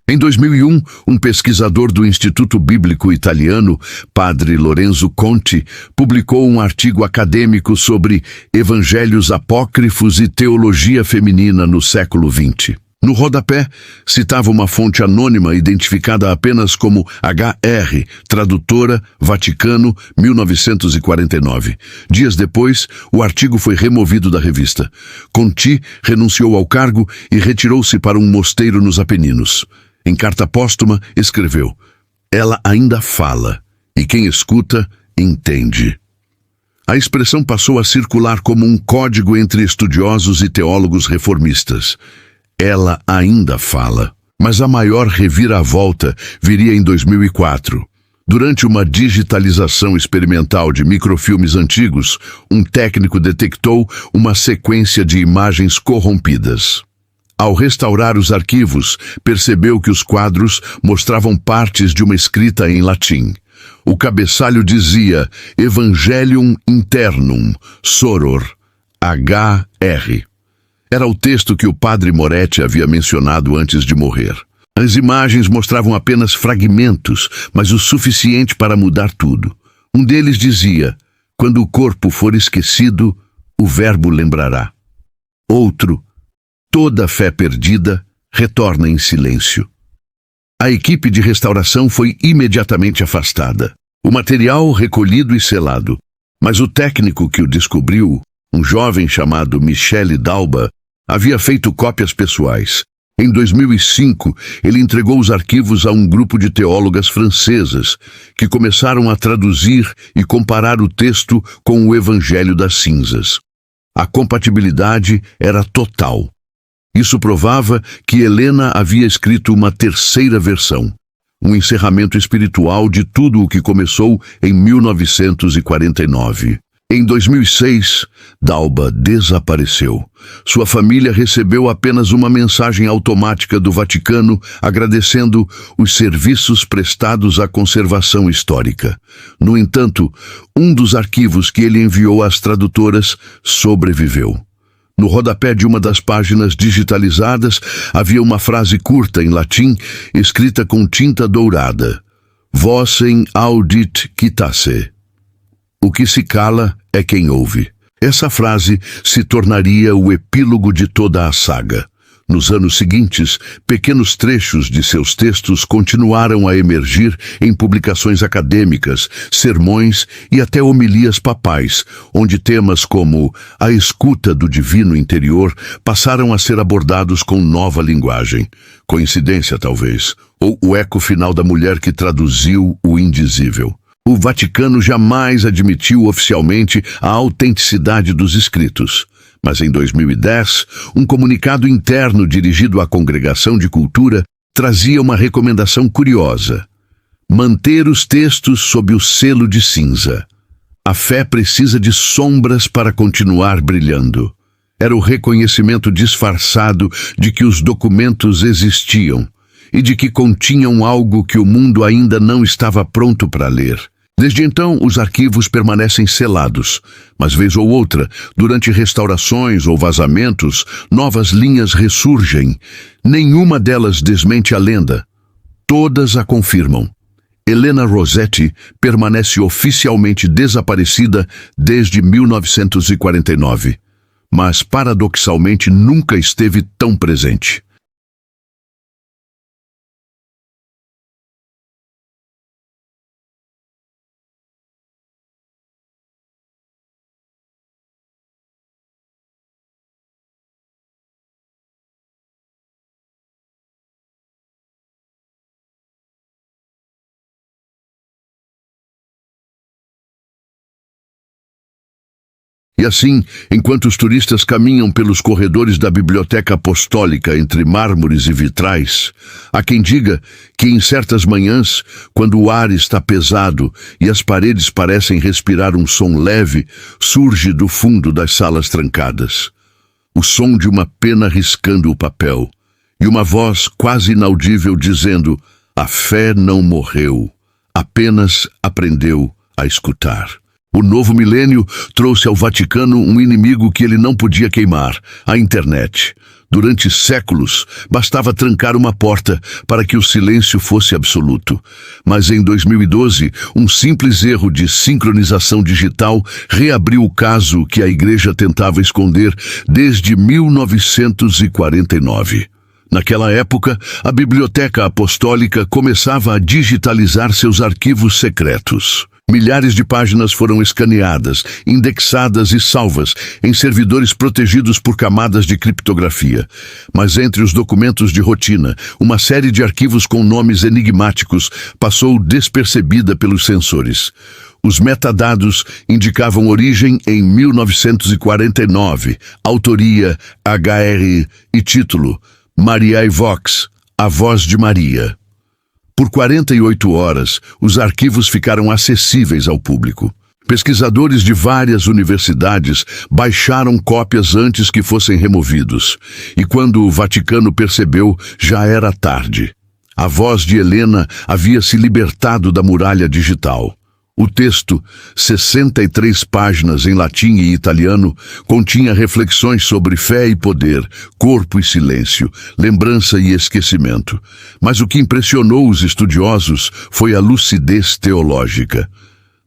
Em 2001, um pesquisador do Instituto Bíblico Italiano, padre Lorenzo Conti, publicou um artigo acadêmico sobre evangelhos apócrifos e teologia feminina no século XX. No rodapé, citava uma fonte anônima identificada apenas como HR, tradutora, Vaticano, 1949. Dias depois, o artigo foi removido da revista. Conti renunciou ao cargo e retirou-se para um mosteiro nos Apeninos. Em carta póstuma, escreveu: "Ela ainda fala, e quem escuta, entende." A expressão passou a circular como um código entre estudiosos e teólogos reformistas. Ela ainda fala. Mas a maior reviravolta viria em 2004. Durante uma digitalização experimental de microfilmes antigos, um técnico detectou uma sequência de imagens corrompidas. Ao restaurar os arquivos, percebeu que os quadros mostravam partes de uma escrita em latim. O cabeçalho dizia Evangelium Internum, Soror, HR. Era o texto que o padre Moretti havia mencionado antes de morrer. As imagens mostravam apenas fragmentos, mas o suficiente para mudar tudo. Um deles dizia: "Quando o corpo for esquecido, o verbo lembrará." Outro: "Toda fé perdida retorna em silêncio." A equipe de restauração foi imediatamente afastada. O material recolhido e selado. Mas o técnico que o descobriu, um jovem chamado Michele Dalba, havia feito cópias pessoais. Em 2005, ele entregou os arquivos a um grupo de teólogas francesas, que começaram a traduzir e comparar o texto com o Evangelho das Cinzas. A compatibilidade era total. Isso provava que Helena havia escrito uma terceira versão, um encerramento espiritual de tudo o que começou em 1949. Em 2006, Dalba desapareceu. Sua família recebeu apenas uma mensagem automática do Vaticano agradecendo os serviços prestados à conservação histórica. No entanto, um dos arquivos que ele enviou às tradutoras sobreviveu. No rodapé de uma das páginas digitalizadas havia uma frase curta em latim, escrita com tinta dourada: "Vossem audit quitasse." O que se cala é quem ouve. Essa frase se tornaria o epílogo de toda a saga. Nos anos seguintes, pequenos trechos de seus textos continuaram a emergir em publicações acadêmicas, sermões e até homilias papais, onde temas como a escuta do divino interior passaram a ser abordados com nova linguagem. Coincidência, talvez, ou o eco final da mulher que traduziu o indizível. O Vaticano jamais admitiu oficialmente a autenticidade dos escritos. Mas em 2010, um comunicado interno dirigido à Congregação de Cultura trazia uma recomendação curiosa: manter os textos sob o selo de cinza. A fé precisa de sombras para continuar brilhando. Era o reconhecimento disfarçado de que os documentos existiam e de que continham algo que o mundo ainda não estava pronto para ler. Desde então, os arquivos permanecem selados, mas vez ou outra, durante restaurações ou vazamentos, novas linhas ressurgem. Nenhuma delas desmente a lenda. Todas a confirmam. Helena Rossetti permanece oficialmente desaparecida desde 1949, mas paradoxalmente nunca esteve tão presente. E assim, enquanto os turistas caminham pelos corredores da Biblioteca Apostólica entre mármores e vitrais, há quem diga que em certas manhãs, quando o ar está pesado e as paredes parecem respirar um som leve, surge do fundo das salas trancadas o som de uma pena riscando o papel e uma voz quase inaudível dizendo: a fé não morreu, apenas aprendeu a escutar. O novo milênio trouxe ao Vaticano um inimigo que ele não podia queimar: a internet. Durante séculos, bastava trancar uma porta para que o silêncio fosse absoluto. Mas em 2012, um simples erro de sincronização digital reabriu o caso que a Igreja tentava esconder desde 1949. Naquela época, a Biblioteca Apostólica começava a digitalizar seus arquivos secretos. Milhares de páginas foram escaneadas, indexadas e salvas em servidores protegidos por camadas de criptografia. Mas entre os documentos de rotina, uma série de arquivos com nomes enigmáticos passou despercebida pelos sensores. Os metadados indicavam origem em 1949, autoria HR e título Mariae Vox, a voz de Maria. Por 48 horas, os arquivos ficaram acessíveis ao público. Pesquisadores de várias universidades baixaram cópias antes que fossem removidos. E quando o Vaticano percebeu, já era tarde. A voz de Helena havia se libertado da muralha digital. O texto, 63 páginas em latim e italiano, continha reflexões sobre fé e poder, corpo e silêncio, lembrança e esquecimento. Mas o que impressionou os estudiosos foi a lucidez teológica.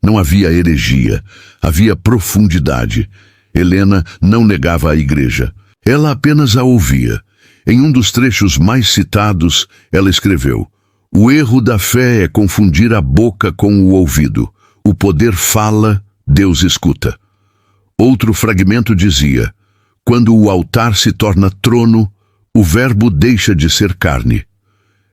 Não havia heresia, havia profundidade. Helena não negava a Igreja. Ela apenas a ouvia. Em um dos trechos mais citados, ela escreveu: o erro da fé é confundir a boca com o ouvido. O poder fala, Deus escuta. Outro fragmento dizia: quando o altar se torna trono, o verbo deixa de ser carne.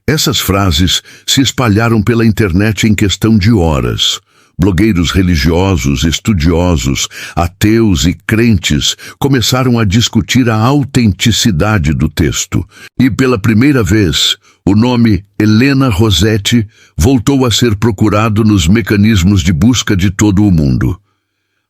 Essas frases se espalharam pela internet em questão de horas. Blogueiros religiosos, estudiosos, ateus e crentes começaram a discutir a autenticidade do texto. E pela primeira vez, o nome Helena Rossetti voltou a ser procurado nos mecanismos de busca de todo o mundo.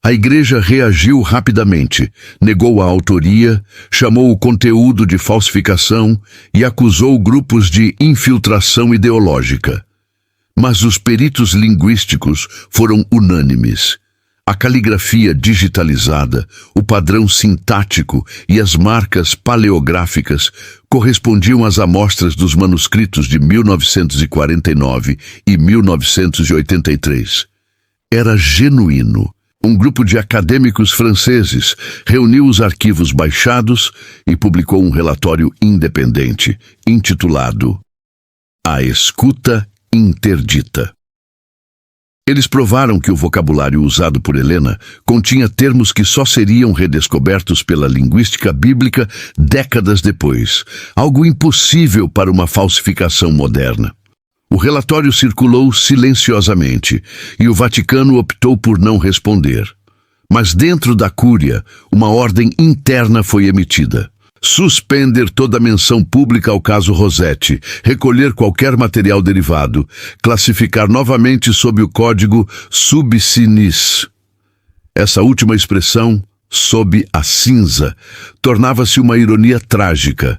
A Igreja reagiu rapidamente, negou a autoria, chamou o conteúdo de falsificação e acusou grupos de infiltração ideológica. Mas os peritos linguísticos foram unânimes. A caligrafia digitalizada, o padrão sintático e as marcas paleográficas correspondiam às amostras dos manuscritos de 1949 e 1983. Era genuíno. Um grupo de acadêmicos franceses reuniu os arquivos baixados e publicou um relatório independente, intitulado A Escuta Interdita. Eles provaram que o vocabulário usado por Helena continha termos que só seriam redescobertos pela linguística bíblica décadas depois, algo impossível para uma falsificação moderna. O relatório circulou silenciosamente e o Vaticano optou por não responder. Mas dentro da Cúria, uma ordem interna foi emitida: suspender toda menção pública ao caso Rossetti, recolher qualquer material derivado, classificar novamente sob o código sub sinis. Essa última expressão, sob a cinza, tornava-se uma ironia trágica,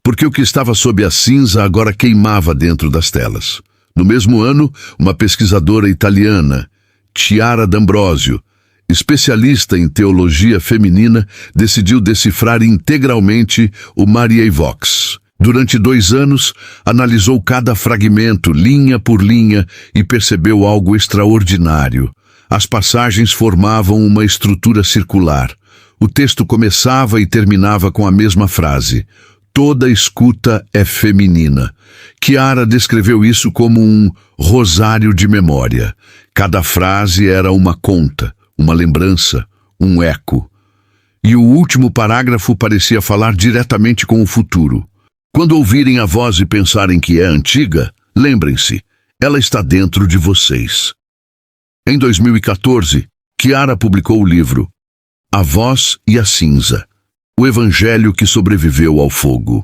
porque o que estava sob a cinza agora queimava dentro das telas. No mesmo ano, uma pesquisadora italiana, Chiara D'Ambrosio, especialista em teologia feminina, decidiu decifrar integralmente o Mariae Vox. Durante 2 anos, analisou cada fragmento, linha por linha, e percebeu algo extraordinário. As passagens formavam uma estrutura circular. O texto começava e terminava com a mesma frase: toda escuta é feminina. Chiara descreveu isso como um rosário de memória. Cada frase era uma conta, uma lembrança, um eco. E o último parágrafo parecia falar diretamente com o futuro. Quando ouvirem a voz e pensarem que é antiga, lembrem-se, ela está dentro de vocês. Em 2014, Chiara publicou o livro A Voz e a Cinza, o Evangelho que sobreviveu ao fogo.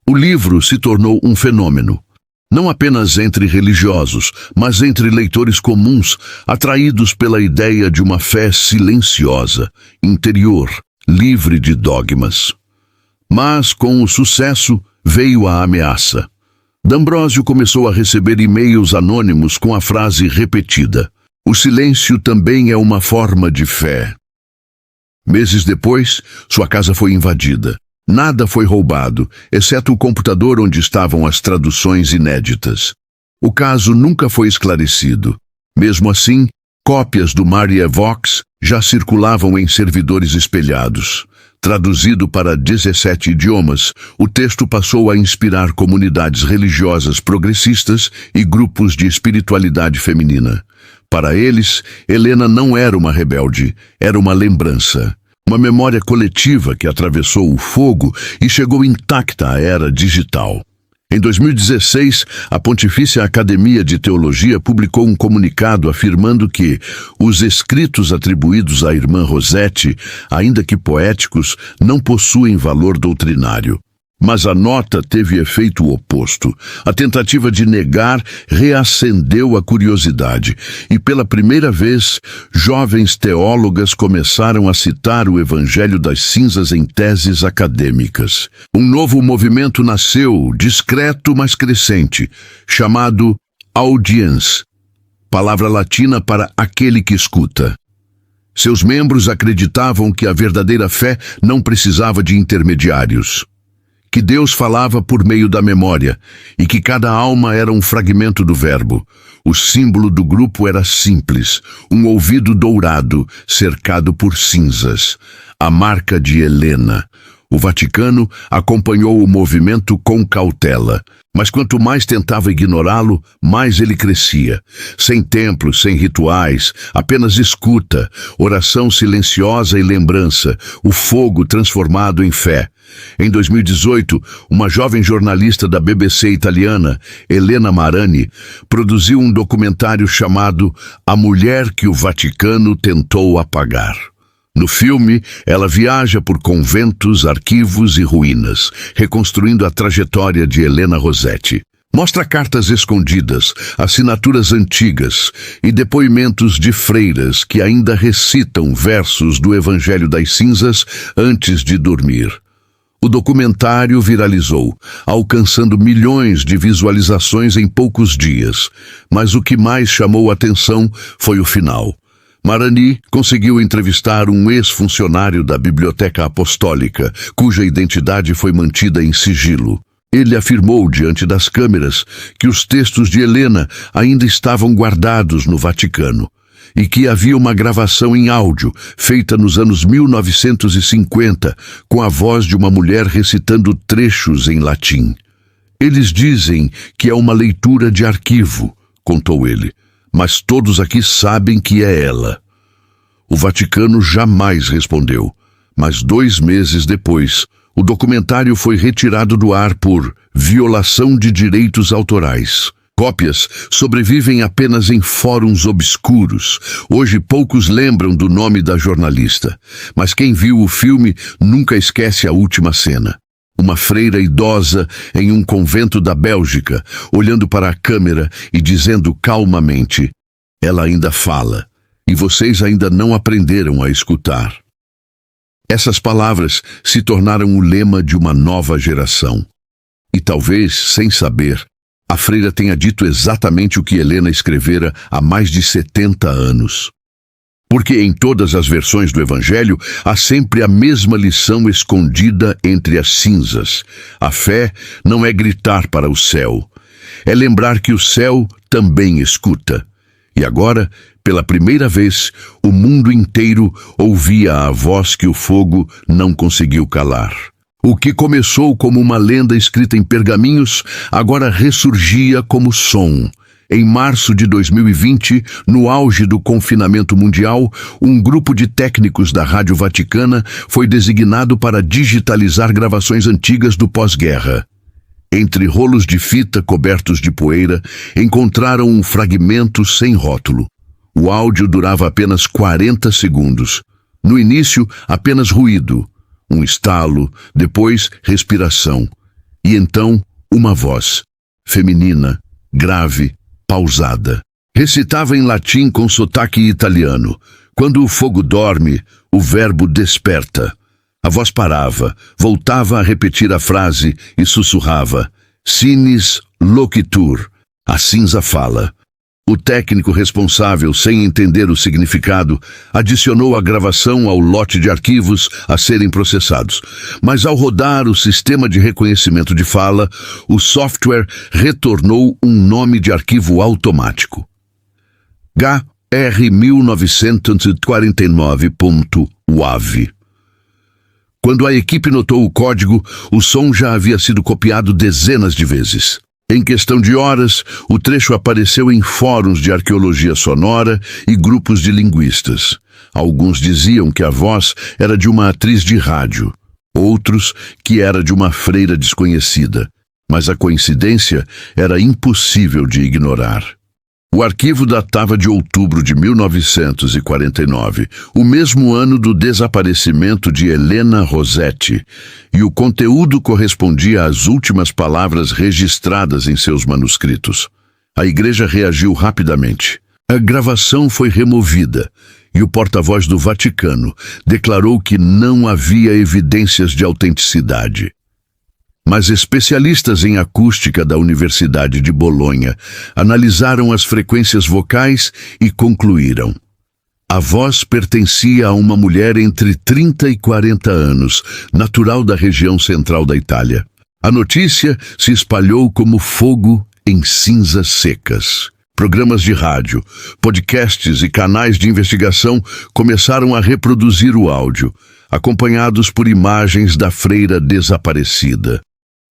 O livro se tornou um fenômeno, não apenas entre religiosos, mas entre leitores comuns, atraídos pela ideia de uma fé silenciosa, interior, livre de dogmas. Mas, com o sucesso, veio a ameaça. D'Ambrosio começou a receber e-mails anônimos com a frase repetida: o silêncio também é uma forma de fé. Meses depois, sua casa foi invadida. Nada foi roubado, exceto o computador onde estavam as traduções inéditas. O caso nunca foi esclarecido. Mesmo assim, cópias do Mariae Vox já circulavam em servidores espelhados. Traduzido para 17 idiomas, o texto passou a inspirar comunidades religiosas progressistas e grupos de espiritualidade feminina. Para eles, Helena não era uma rebelde, era uma lembrança. Uma memória coletiva que atravessou o fogo e chegou intacta à era digital. Em 2016, a Pontifícia Academia de Teologia publicou um comunicado afirmando que os escritos atribuídos à irmã Rossetti, ainda que poéticos, não possuem valor doutrinário. Mas a nota teve efeito oposto. A tentativa de negar reacendeu a curiosidade e, pela primeira vez, jovens teólogas começaram a citar o Evangelho das Cinzas em teses acadêmicas. Um novo movimento nasceu, discreto mas crescente, chamado audiens, palavra latina para aquele que escuta. Seus membros acreditavam que a verdadeira fé não precisava de intermediários, que Deus falava por meio da memória e que cada alma era um fragmento do verbo. O símbolo do grupo era simples, um ouvido dourado cercado por cinzas, a marca de Helena. O Vaticano acompanhou o movimento com cautela, mas quanto mais tentava ignorá-lo, mais ele crescia. Sem templos, sem rituais, apenas escuta, oração silenciosa e lembrança, o fogo transformado em fé. Em 2018, uma jovem jornalista da BBC italiana, Elena Marani, produziu um documentário chamado A Mulher que o Vaticano Tentou Apagar. No filme, ela viaja por conventos, arquivos e ruínas, reconstruindo a trajetória de Helena Rossetti. Mostra cartas escondidas, assinaturas antigas e depoimentos de freiras que ainda recitam versos do Evangelho das Cinzas antes de dormir. O documentário viralizou, alcançando milhões de visualizações em poucos dias, mas o que mais chamou a atenção foi o final. Marani conseguiu entrevistar um ex-funcionário da Biblioteca Apostólica, cuja identidade foi mantida em sigilo. Ele afirmou diante das câmeras que os textos de Helena ainda estavam guardados no Vaticano e que havia uma gravação em áudio feita nos anos 1950 com a voz de uma mulher recitando trechos em latim. Eles dizem que é uma leitura de arquivo, contou ele, mas todos aqui sabem que é ela. O Vaticano jamais respondeu, mas 2 meses depois, o documentário foi retirado do ar por violação de direitos autorais. Cópias sobrevivem apenas em fóruns obscuros. Hoje poucos lembram do nome da jornalista, mas quem viu o filme nunca esquece a última cena. Uma freira idosa em um convento da Bélgica, olhando para a câmera e dizendo calmamente: ela ainda fala, e vocês ainda não aprenderam a escutar. Essas palavras se tornaram o lema de uma nova geração. E talvez, sem saber, a freira tenha dito exatamente o que Helena escrevera há mais de 70 anos. Porque em todas as versões do Evangelho há sempre a mesma lição escondida entre as cinzas. A fé não é gritar para o céu, é lembrar que o céu também escuta. E agora, pela primeira vez, o mundo inteiro ouvia a voz que o fogo não conseguiu calar. O que começou como uma lenda escrita em pergaminhos, agora ressurgia como som. Em março de 2020, no auge do confinamento mundial, um grupo de técnicos da Rádio Vaticana foi designado para digitalizar gravações antigas do pós-guerra. Entre rolos de fita cobertos de poeira, encontraram um fragmento sem rótulo. O áudio durava apenas 40 segundos. No início, apenas ruído. Um estalo, depois respiração. E então, uma voz, feminina, grave, pausada. Recitava em latim com sotaque italiano. Quando o fogo dorme, o verbo desperta. A voz parava, voltava a repetir a frase e sussurrava: Sinis loquitur, a cinza fala. O técnico responsável, sem entender o significado, adicionou a gravação ao lote de arquivos a serem processados. Mas ao rodar o sistema de reconhecimento de fala, o software retornou um nome de arquivo automático. HR1949.wav. Quando a equipe notou o código, o som já havia sido copiado dezenas de vezes. Em questão de horas, o trecho apareceu em fóruns de arqueologia sonora e grupos de linguistas. Alguns diziam que a voz era de uma atriz de rádio, outros que era de uma freira desconhecida. Mas a coincidência era impossível de ignorar. O arquivo datava de outubro de 1949, o mesmo ano do desaparecimento de Helena Rossetti, e o conteúdo correspondia às últimas palavras registradas em seus manuscritos. A igreja reagiu rapidamente. A gravação foi removida e o porta-voz do Vaticano declarou que não havia evidências de autenticidade. Mas especialistas em acústica da Universidade de Bolonha analisaram as frequências vocais e concluíram: a voz pertencia a uma mulher entre 30 e 40 anos, natural da região central da Itália. A notícia se espalhou como fogo em cinzas secas. Programas de rádio, podcasts e canais de investigação começaram a reproduzir o áudio, acompanhados por imagens da freira desaparecida.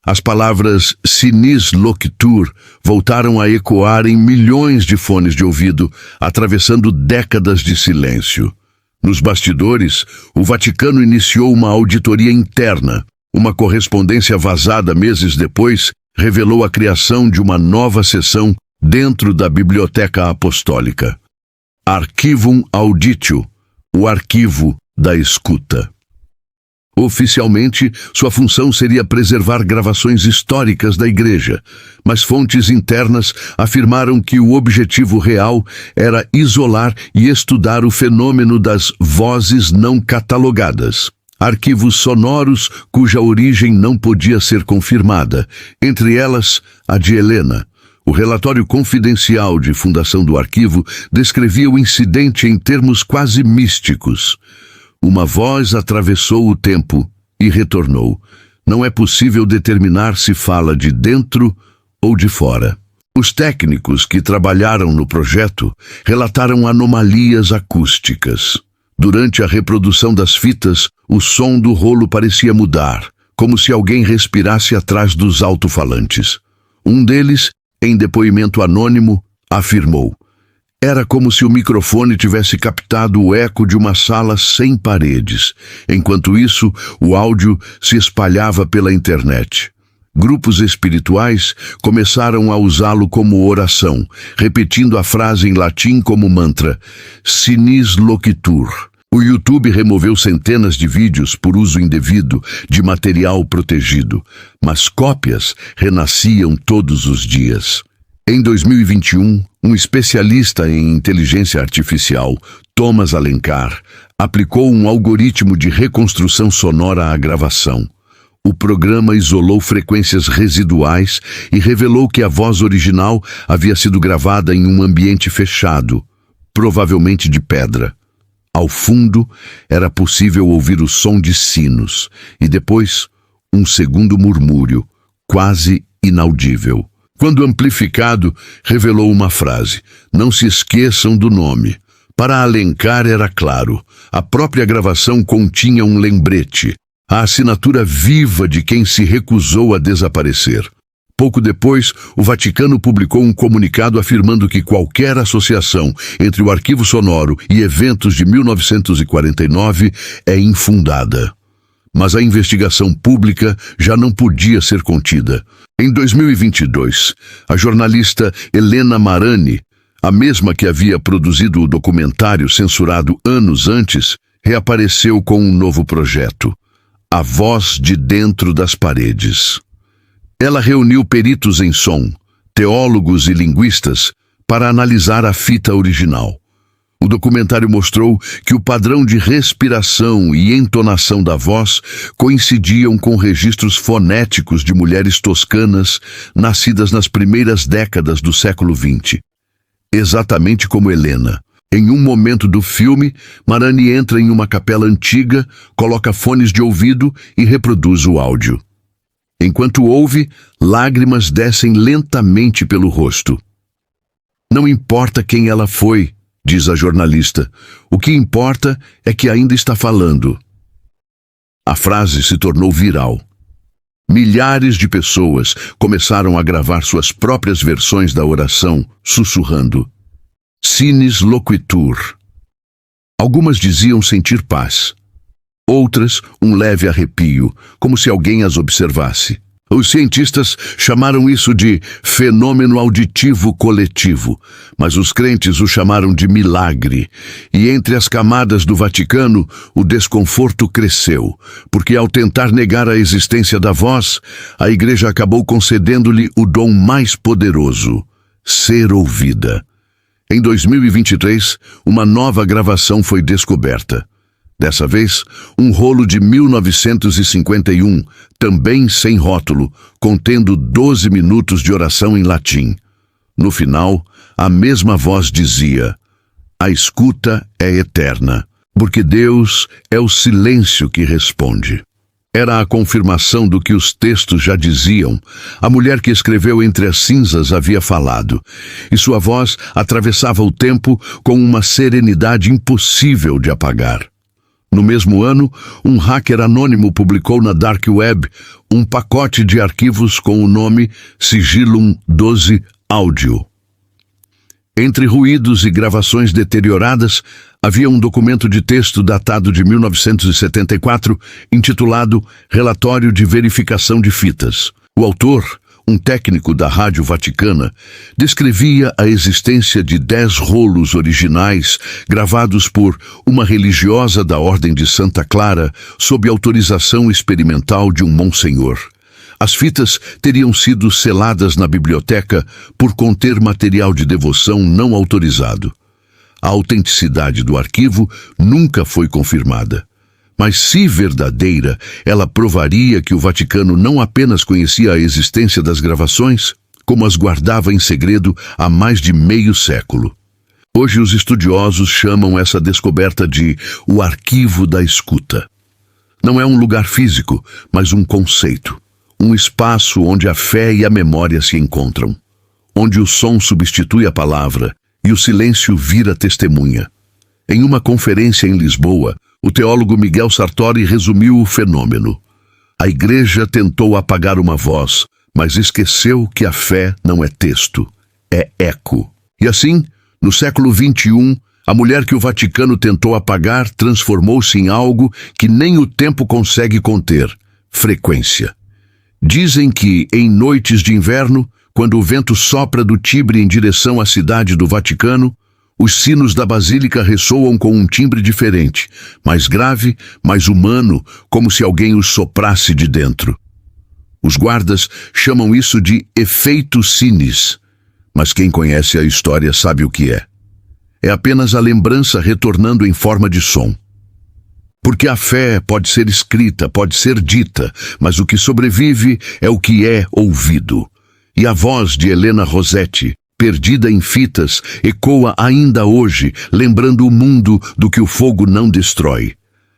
As palavras sinis loquitur voltaram a ecoar em milhões de fones de ouvido, atravessando décadas de silêncio. Nos bastidores, o Vaticano iniciou uma auditoria interna. Uma correspondência vazada meses depois revelou a criação de uma nova seção dentro da Biblioteca Apostólica. Archivum Auditio, o arquivo da escuta. Oficialmente, sua função seria preservar gravações históricas da Igreja, mas fontes internas afirmaram que o objetivo real era isolar e estudar o fenômeno das vozes não catalogadas. Arquivos sonoros cuja origem não podia ser confirmada, entre elas a de Helena. O relatório confidencial de fundação do arquivo descrevia o incidente em termos quase místicos. Uma voz atravessou o tempo e retornou. Não é possível determinar se fala de dentro ou de fora. Os técnicos que trabalharam no projeto relataram anomalias acústicas. Durante a reprodução das fitas, o som do rolo parecia mudar, como se alguém respirasse atrás dos alto-falantes. Um deles, em depoimento anônimo, afirmou: era como se o microfone tivesse captado o eco de uma sala sem paredes. Enquanto isso, o áudio se espalhava pela internet. Grupos espirituais começaram a usá-lo como oração, repetindo a frase em latim como mantra: sinis loquitur. O YouTube removeu centenas de vídeos por uso indevido de material protegido, mas cópias renasciam todos os dias. Em 2021, um especialista em inteligência artificial, Thomas Alencar, Aplicou um algoritmo de reconstrução sonora à gravação. O programa isolou frequências residuais e revelou que a voz original havia sido gravada em um ambiente fechado, provavelmente de pedra. Ao fundo, era possível ouvir o som de sinos e depois um segundo murmúrio, quase inaudível. Quando amplificado, revelou uma frase: "Não se esqueçam do nome." Para Alencar era claro, a própria gravação continha um lembrete, a assinatura viva de quem se recusou a desaparecer. Pouco depois, o Vaticano publicou um comunicado afirmando que qualquer associação entre o arquivo sonoro e eventos de 1949 é infundada. Mas a investigação pública já não podia ser contida. Em 2022, a jornalista Helena Marani, a mesma que havia produzido o documentário censurado anos antes, reapareceu com um novo projeto: A Voz de Dentro das Paredes. Ela reuniu peritos em som, teólogos e linguistas para analisar a fita original. O documentário mostrou que o padrão de respiração e entonação da voz coincidiam com registros fonéticos de mulheres toscanas nascidas nas primeiras décadas do século XX. Exatamente como Helena. Em um momento do filme, Marani entra em uma capela antiga, coloca fones de ouvido e reproduz o áudio. Enquanto ouve, lágrimas descem lentamente pelo rosto. "Não importa quem ela foi", diz a jornalista. "O que importa é que ainda está falando." A frase se tornou viral. Milhares de pessoas começaram a gravar suas próprias versões da oração, sussurrando: "Sinis loquitur." Algumas diziam sentir paz. Outras, um leve arrepio, como se alguém as observasse. Os cientistas chamaram isso de fenômeno auditivo coletivo, mas os crentes o chamaram de milagre. E entre as camadas do Vaticano, o desconforto cresceu, porque ao tentar negar a existência da voz, a Igreja acabou concedendo-lhe o dom mais poderoso: ser ouvida. Em 2023, uma nova gravação foi descoberta. Dessa vez, um rolo de 1951, também sem rótulo, contendo 12 minutos de oração em latim. No final, a mesma voz dizia: "A escuta é eterna, porque Deus é o silêncio que responde." Era a confirmação do que os textos já diziam. A mulher que escreveu Entre as Cinzas havia falado, e sua voz atravessava o tempo com uma serenidade impossível de apagar. No mesmo ano, um hacker anônimo publicou na Dark Web um pacote de arquivos com o nome Sigillum 12 Audio. Entre ruídos e gravações deterioradas, havia um documento de texto datado de 1974, intitulado Relatório de Verificação de Fitas. O autor, um técnico da Rádio Vaticana, descrevia a existência de 10 rolos originais gravados por uma religiosa da Ordem de Santa Clara sob autorização experimental de um monsenhor. As fitas teriam sido seladas na biblioteca por conter material de devoção não autorizado. A autenticidade do arquivo nunca foi confirmada. Mas, se verdadeira, ela provaria que o Vaticano não apenas conhecia a existência das gravações, como as guardava em segredo há mais de meio século. Hoje os estudiosos chamam essa descoberta de o arquivo da escuta. Não é um lugar físico, mas um conceito. Um espaço onde a fé e a memória se encontram. Onde o som substitui a palavra e o silêncio vira testemunha. Em uma conferência em Lisboa, o teólogo Miguel Sartori resumiu o fenômeno. A Igreja tentou apagar uma voz, mas esqueceu que a fé não é texto, é eco. E assim, no século XXI, a mulher que o Vaticano tentou apagar transformou-se em algo que nem o tempo consegue conter: frequência. Dizem que, em noites de inverno, quando o vento sopra do Tibre em direção à cidade do Vaticano, os sinos da Basílica ressoam com um timbre diferente, mais grave, mais humano, como se alguém os soprasse de dentro. Os guardas chamam isso de efeito sinis, mas quem conhece a história sabe o que é. É apenas a lembrança retornando em forma de som. Porque a fé pode ser escrita, pode ser dita, mas o que sobrevive é o que é ouvido. E a voz de Helena Rossetti, perdida em fitas, ecoa ainda hoje, lembrando o mundo do que o fogo não destrói.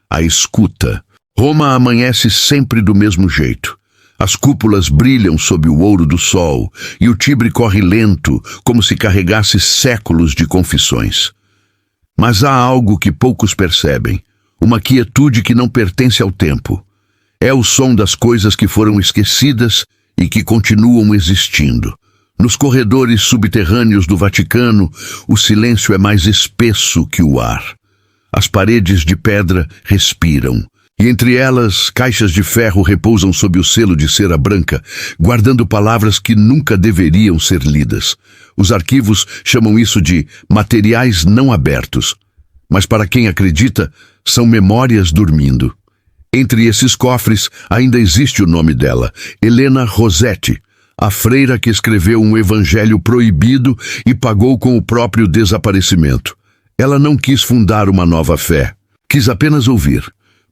A escuta. Roma amanhece sempre do mesmo jeito. As cúpulas brilham sob o ouro do sol, e o Tibre corre lento, como se carregasse séculos de confissões. Mas há algo que poucos percebem, uma quietude que não pertence ao tempo. É o som das coisas que foram esquecidas e que continuam existindo. Nos corredores subterrâneos do Vaticano, o silêncio é mais espesso que o ar. As paredes de pedra respiram, e entre elas, caixas de ferro repousam sob o selo de cera branca, guardando palavras que nunca deveriam ser lidas. Os arquivos chamam isso de materiais não abertos, mas para quem acredita, são memórias dormindo. Entre esses cofres ainda existe o nome dela, Helena Rossetti, a freira que escreveu um evangelho proibido e pagou com o próprio desaparecimento. Ela não quis fundar uma nova fé, quis apenas ouvir.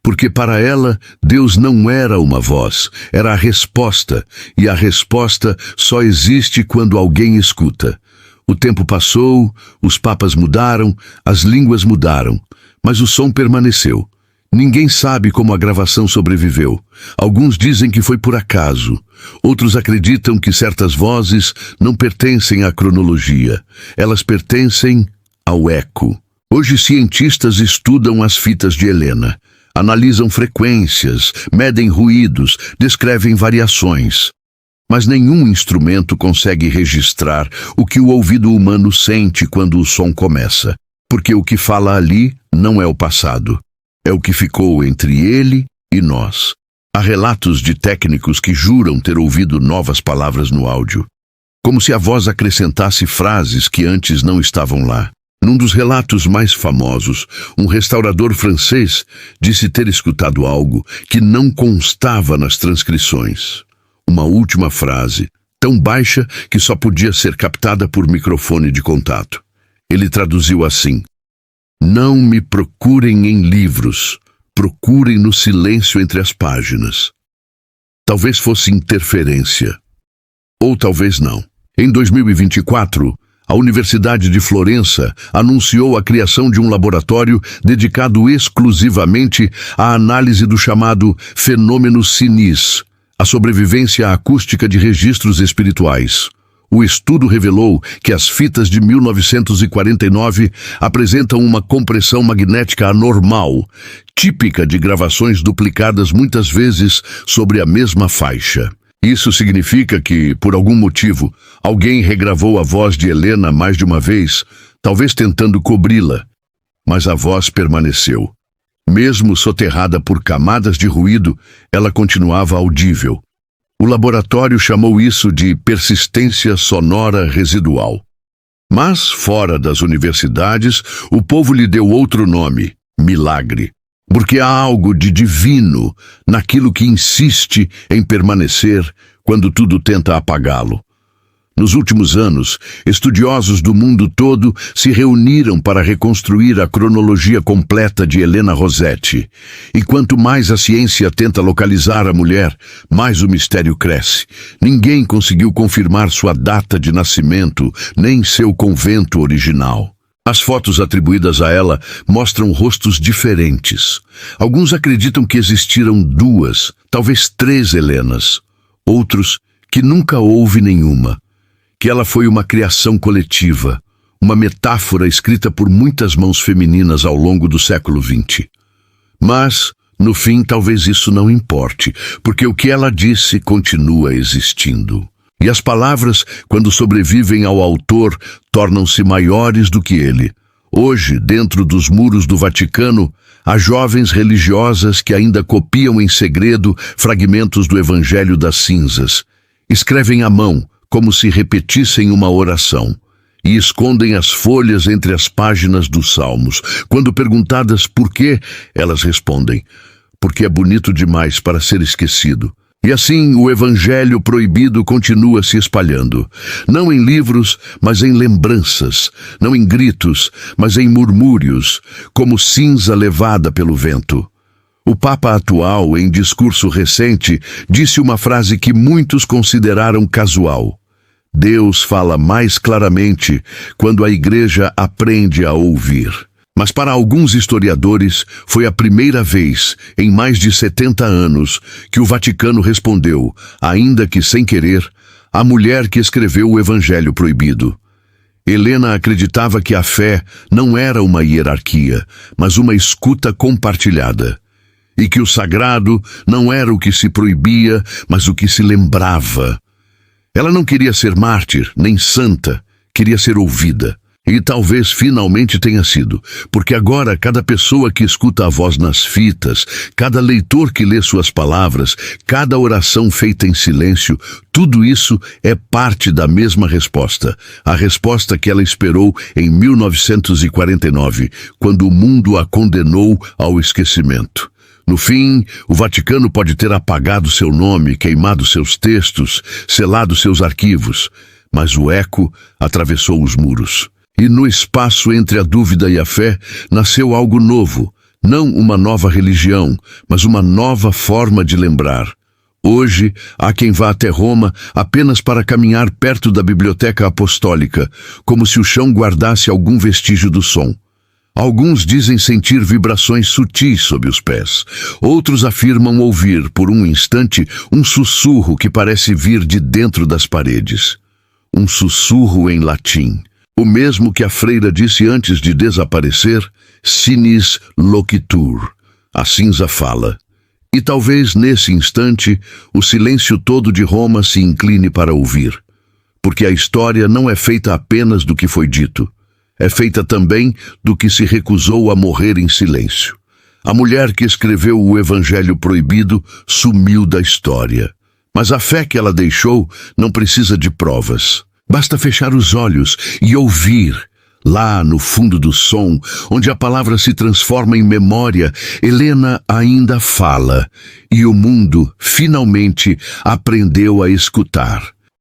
Porque para ela, Deus não era uma voz, era a resposta, e a resposta só existe quando alguém escuta. O tempo passou, os papas mudaram, as línguas mudaram, mas o som permaneceu. Ninguém sabe como a gravação sobreviveu. Alguns dizem que foi por acaso. Outros acreditam que certas vozes não pertencem à cronologia. Elas pertencem ao eco. Hoje cientistas estudam as fitas de Helena. Analisam frequências, medem ruídos, descrevem variações. Mas nenhum instrumento consegue registrar o que o ouvido humano sente quando o som começa, porque o que fala ali não é o passado, é o que ficou entre ele e nós. Há relatos de técnicos que juram ter ouvido novas palavras no áudio, como se a voz acrescentasse frases que antes não estavam lá. Num dos relatos mais famosos, um restaurador francês disse ter escutado algo que não constava nas transcrições. Uma última frase, tão baixa que só podia ser captada por microfone de contato. Ele traduziu assim: "Não me procurem em livros, procurem no silêncio entre as páginas." Talvez fosse interferência. Ou talvez não. Em 2024, a Universidade de Florença anunciou a criação de um laboratório dedicado exclusivamente à análise do chamado fenômeno Sinis, a sobrevivência acústica de registros espirituais. O estudo revelou que as fitas de 1949 apresentam uma compressão magnética anormal, típica de gravações duplicadas muitas vezes sobre a mesma faixa. Isso significa que, por algum motivo, alguém regravou a voz de Helena mais de uma vez, talvez tentando cobri-la. Mas a voz permaneceu. Mesmo soterrada por camadas de ruído, ela continuava audível. O laboratório chamou isso de persistência sonora residual. Mas, fora das universidades, o povo lhe deu outro nome: milagre. Porque há algo de divino naquilo que insiste em permanecer quando tudo tenta apagá-lo. Nos últimos anos, estudiosos do mundo todo se reuniram para reconstruir a cronologia completa de Helena Rossetti. E quanto mais a ciência tenta localizar a mulher, mais o mistério cresce. Ninguém conseguiu confirmar sua data de nascimento, nem seu convento original. As fotos atribuídas a ela mostram rostos diferentes. Alguns acreditam que existiram 2, talvez 3 Helenas. Outros que nunca houve nenhuma. Que ela foi uma criação coletiva, uma metáfora escrita por muitas mãos femininas ao longo do século XX. Mas, no fim, talvez isso não importe, porque o que ela disse continua existindo. E as palavras, quando sobrevivem ao autor, tornam-se maiores do que ele. Hoje, dentro dos muros do Vaticano, há jovens religiosas que ainda copiam em segredo fragmentos do Evangelho das Cinzas. Escrevem à mão, como se repetissem uma oração, e escondem as folhas entre as páginas dos Salmos. Quando perguntadas por quê, elas respondem: porque é bonito demais para ser esquecido. E assim o Evangelho proibido continua se espalhando, não em livros, mas em lembranças, não em gritos, mas em murmúrios, como cinza levada pelo vento. O Papa atual, em discurso recente, disse uma frase que muitos consideraram casual: Deus fala mais claramente quando a Igreja aprende a ouvir. Mas para alguns historiadores, foi a primeira vez, em mais de 70 anos, que o Vaticano respondeu, ainda que sem querer, à mulher que escreveu o Evangelho Proibido. Helena acreditava que a fé não era uma hierarquia, mas uma escuta compartilhada. E que o sagrado não era o que se proibia, mas o que se lembrava. Ela não queria ser mártir, nem santa, queria ser ouvida. E talvez finalmente tenha sido, porque agora cada pessoa que escuta a voz nas fitas, cada leitor que lê suas palavras, cada oração feita em silêncio, tudo isso é parte da mesma resposta. A resposta que ela esperou em 1949, quando o mundo a condenou ao esquecimento. No fim, o Vaticano pode ter apagado seu nome, queimado seus textos, selado seus arquivos, mas o eco atravessou os muros. E no espaço entre a dúvida e a fé, nasceu algo novo, não uma nova religião, mas uma nova forma de lembrar. Hoje, há quem vá até Roma apenas para caminhar perto da Biblioteca Apostólica, como se o chão guardasse algum vestígio do som. Alguns dizem sentir vibrações sutis sob os pés. Outros afirmam ouvir, por um instante, um sussurro que parece vir de dentro das paredes. Um sussurro em latim. O mesmo que a freira disse antes de desaparecer, sinis loquitur, a cinza fala. E talvez nesse instante, o silêncio todo de Roma se incline para ouvir. Porque a história não é feita apenas do que foi dito. É feita também do que se recusou a morrer em silêncio. A mulher que escreveu o Evangelho Proibido sumiu da história. Mas a fé que ela deixou não precisa de provas. Basta fechar os olhos e ouvir. Lá no fundo do som, onde a palavra se transforma em memória, Helena ainda fala. E o mundo, finalmente, aprendeu a escutar.